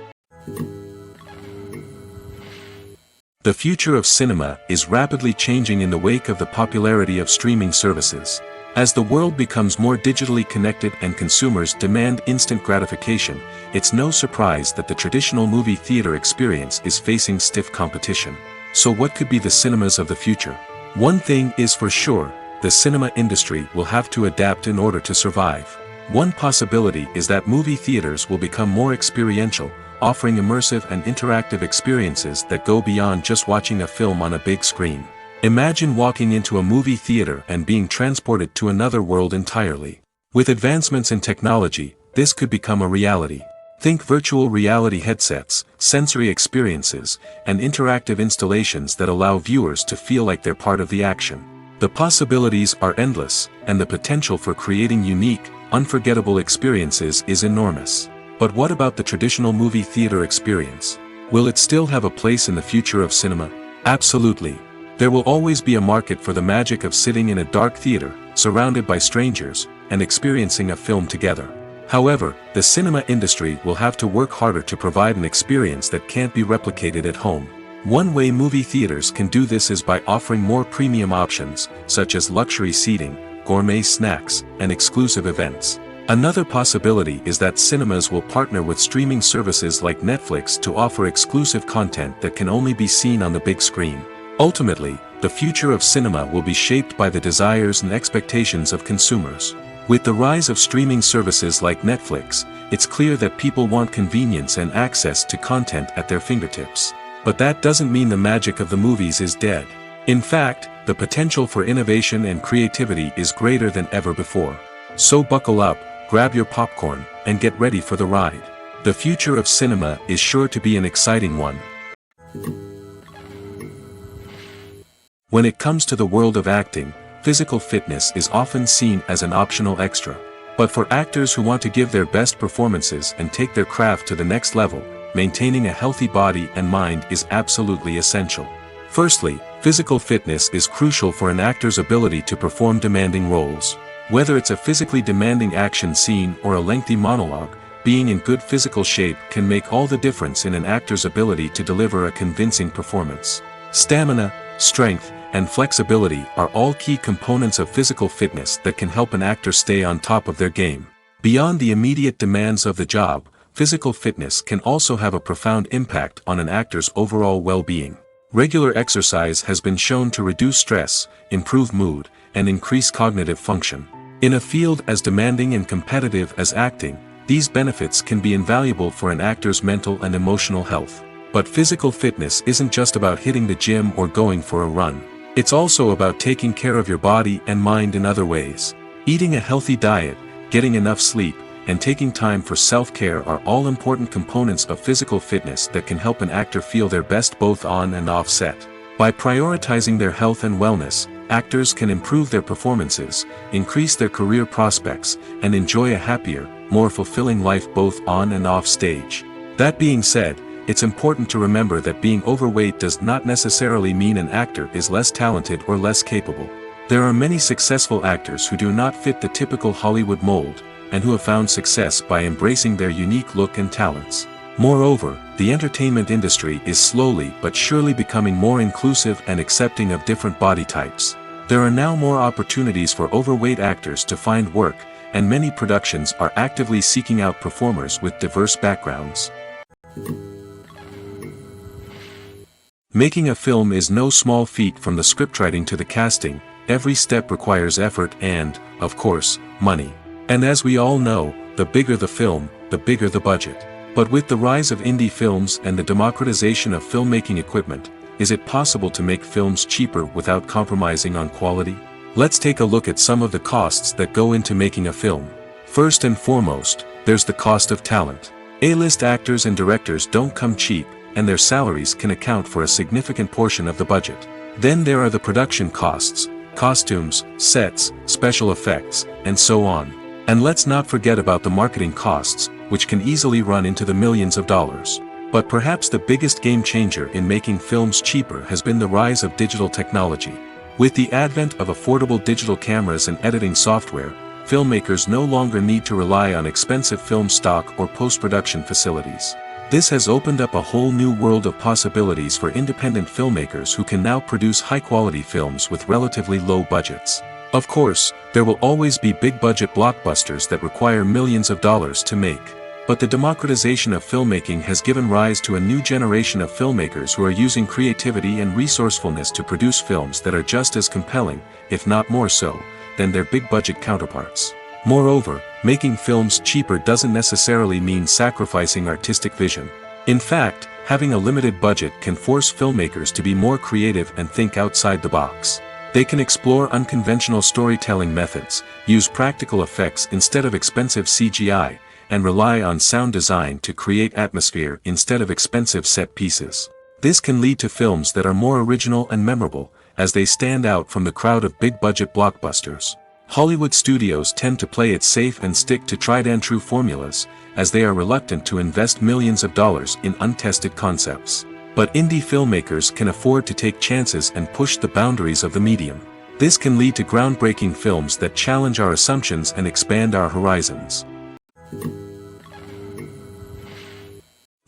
The future of cinema is rapidly changing in the wake of the popularity of streaming services. As the world becomes more digitally connected and consumers demand instant gratification, it's no surprise that the traditional movie theater experience is facing stiff competition. So what could be the cinemas of the future? One thing is for sure, the cinema industry will have to adapt in order to survive. One possibility is that movie theaters will become more experiential, offering immersive and interactive experiences that go beyond just watching a film on a big screen. Imagine walking into a movie theater and being transported to another world entirely. With advancements in technology, this could become a reality. Think virtual reality headsets, sensory experiences, and interactive installations that allow viewers to feel like they're part of the action. The possibilities are endless, and the potential for creating unique, unforgettable experiences is enormous. But what about the traditional movie theater experience? Will it still have a place in the future of cinema? Absolutely. There will always be a market for the magic of sitting in a dark theater, surrounded by strangers, and experiencing a film together. However, the cinema industry will have to work harder to provide an experience that can't be replicated at home. One way movie theaters can do this is by offering more premium options, such as luxury seating, gourmet snacks, and exclusive events. Another possibility is that cinemas will partner with streaming services like Netflix to offer exclusive content that can only be seen on the big screen. Ultimately, the future of cinema will be shaped by the desires and expectations of consumers. With the rise of streaming services like Netflix, it's clear that people want convenience and access to content at their fingertips. But that doesn't mean the magic of the movies is dead. In fact, the potential for innovation and creativity is greater than ever before. So buckle up, grab your popcorn, and get ready for the ride. The future of cinema is sure to be an exciting one. When it comes to the world of acting, physical fitness is often seen as an optional extra. But for actors who want to give their best performances and take their craft to the next level, maintaining a healthy body and mind is absolutely essential. Firstly, physical fitness is crucial for an actor's ability to perform demanding roles. Whether it's a physically demanding action scene or a lengthy monologue, being in good physical shape can make all the difference in an actor's ability to deliver a convincing performance. Stamina, strength, and flexibility are all key components of physical fitness that can help an actor stay on top of their game. Beyond the immediate demands of the job, physical fitness can also have a profound impact on an actor's overall well-being. Regular exercise has been shown to reduce stress, improve mood, and increase cognitive function. In a field as demanding and competitive as acting, these benefits can be invaluable for an actor's mental and emotional health. But physical fitness isn't just about hitting the gym or going for a run. It's also about taking care of your body and mind in other ways. Eating a healthy diet, getting enough sleep, and taking time for self-care are all important components of physical fitness that can help an actor feel their best both on and off set. By prioritizing their health and wellness, actors can improve their performances, increase their career prospects, and enjoy a happier, more fulfilling life both on and off stage. That being said, it's important to remember that being overweight does not necessarily mean an actor is less talented or less capable. There are many successful actors who do not fit the typical Hollywood mold, and who have found success by embracing their unique look and talents. Moreover, the entertainment industry is slowly but surely becoming more inclusive and accepting of different body types. There are now more opportunities for overweight actors to find work, and many productions are actively seeking out performers with diverse backgrounds. Making a film is no small feat. From the scriptwriting to the casting, every step requires effort and, of course, money. And as we all know, the bigger the film, the bigger the budget. But with the rise of indie films and the democratization of filmmaking equipment, is it possible to make films cheaper without compromising on quality? Let's take a look at some of the costs that go into making a film. First and foremost, there's the cost of talent. A-list actors and directors don't come cheap, and their salaries can account for a significant portion of the budget. Then there are the production costs, costumes, sets, special effects, and so on. And let's not forget about the marketing costs, which can easily run into the millions of dollars. But perhaps the biggest game changer in making films cheaper has been the rise of digital technology. With the advent of affordable digital cameras and editing software, filmmakers no longer need to rely on expensive film stock or post-production facilities. This has opened up a whole new world of possibilities for independent filmmakers who can now produce high-quality films with relatively low budgets. Of course, there will always be big-budget blockbusters that require millions of dollars to make. But the democratization of filmmaking has given rise to a new generation of filmmakers who are using creativity and resourcefulness to produce films that are just as compelling, if not more so, than their big-budget counterparts. Moreover, making films cheaper doesn't necessarily mean sacrificing artistic vision. In fact, having a limited budget can force filmmakers to be more creative and think outside the box. They can explore unconventional storytelling methods, use practical effects instead of expensive CGI, and rely on sound design to create atmosphere instead of expensive set pieces. This can lead to films that are more original and memorable, as they stand out from the crowd of big-budget blockbusters. Hollywood studios tend to play it safe and stick to tried-and-true formulas, as they are reluctant to invest millions of dollars in untested concepts. But indie filmmakers can afford to take chances and push the boundaries of the medium. This can lead to groundbreaking films that challenge our assumptions and expand our horizons.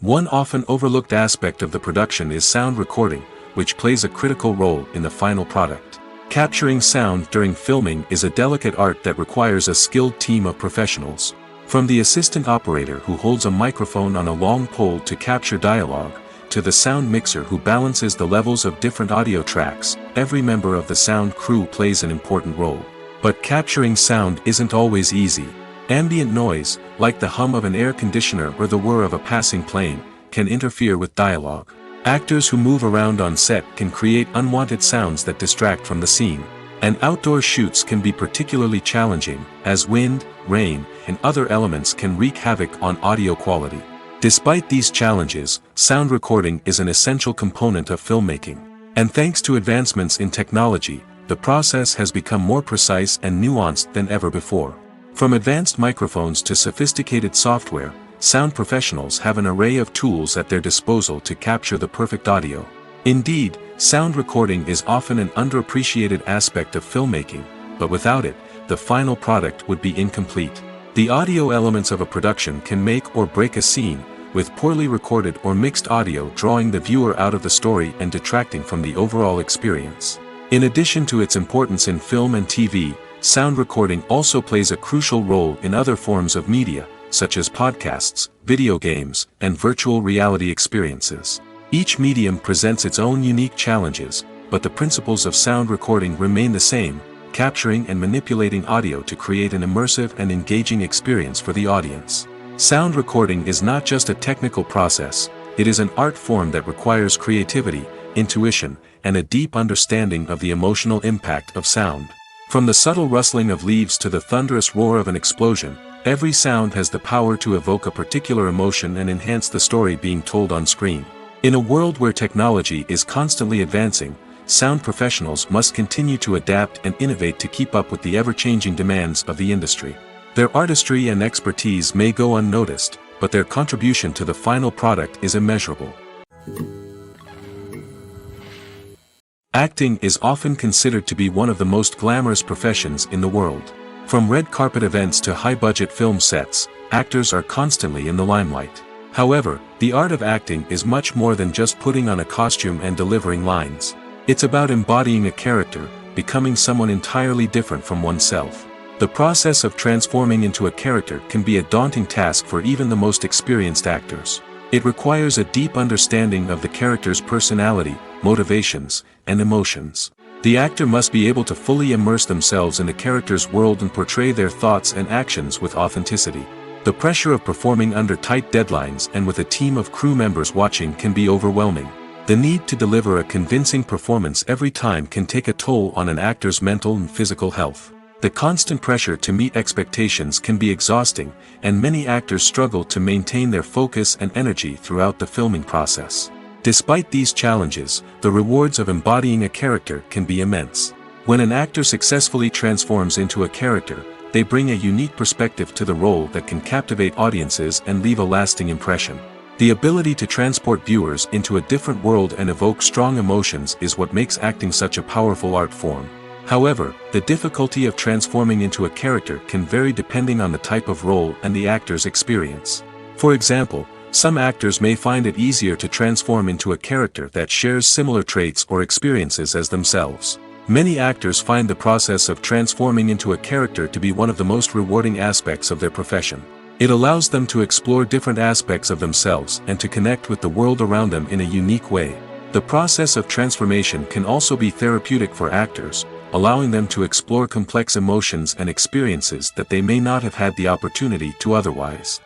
One often overlooked aspect of the production is sound recording, which plays a critical role in the final product. Capturing sound during filming is a delicate art that requires a skilled team of professionals. From the assistant operator who holds a microphone on a long pole to capture dialogue, to the sound mixer who balances the levels of different audio tracks, every member of the sound crew plays an important role. But capturing sound isn't always easy. Ambient noise, like the hum of an air conditioner or the whir of a passing plane, can interfere with dialogue. Actors who move around on set can create unwanted sounds that distract from the scene. And outdoor shoots can be particularly challenging, as wind, rain, and other elements can wreak havoc on audio quality. Despite these challenges, sound recording is an essential component of filmmaking. And thanks to advancements in technology, the process has become more precise and nuanced than ever before. From advanced microphones to sophisticated software, sound professionals have an array of tools at their disposal to capture the perfect audio. Indeed, sound recording is often an underappreciated aspect of filmmaking, but without it, the final product would be incomplete. The audio elements of a production can make or break a scene, with poorly recorded or mixed audio drawing the viewer out of the story and detracting from the overall experience. In addition to its importance in film and TV, sound recording also plays a crucial role in other forms of media, such as podcasts, video games, and virtual reality experiences. Each medium presents its own unique challenges, but the principles of sound recording remain the same, capturing and manipulating audio to create an immersive and engaging experience for the audience. Sound recording is not just a technical process, it is an art form that requires creativity, intuition, and a deep understanding of the emotional impact of sound. From the subtle rustling of leaves to the thunderous roar of an explosion, every sound has the power to evoke a particular emotion and enhance the story being told on screen. In a world where technology is constantly advancing, sound professionals must continue to adapt and innovate to keep up with the ever-changing demands of the industry. Their artistry and expertise may go unnoticed, but their contribution to the final product is immeasurable. Acting is often considered to be one of the most glamorous professions in the world. From red carpet events to high-budget film sets, actors are constantly in the limelight. However, the art of acting is much more than just putting on a costume and delivering lines. It's about embodying a character, becoming someone entirely different from oneself. The process of transforming into a character can be a daunting task for even the most experienced actors. It requires a deep understanding of the character's personality, motivations, and emotions. The actor must be able to fully immerse themselves in the character's world and portray their thoughts and actions with authenticity. The pressure of performing under tight deadlines and with a team of crew members watching can be overwhelming. The need to deliver a convincing performance every time can take a toll on an actor's mental and physical health. The constant pressure to meet expectations can be exhausting, and many actors struggle to maintain their focus and energy throughout the filming process. Despite these challenges, the rewards of embodying a character can be immense. When an actor successfully transforms into a character, they bring a unique perspective to the role that can captivate audiences and leave a lasting impression. The ability to transport viewers into a different world and evoke strong emotions is what makes acting such a powerful art form. However, the difficulty of transforming into a character can vary depending on the type of role and the actor's experience. For example, some actors may find it easier to transform into a character that shares similar traits or experiences as themselves. Many actors find the process of transforming into a character to be one of the most rewarding aspects of their profession. It allows them to explore different aspects of themselves and to connect with the world around them in a unique way. The process of transformation can also be therapeutic for actors, allowing them to explore complex emotions and experiences that they may not have had the opportunity to otherwise.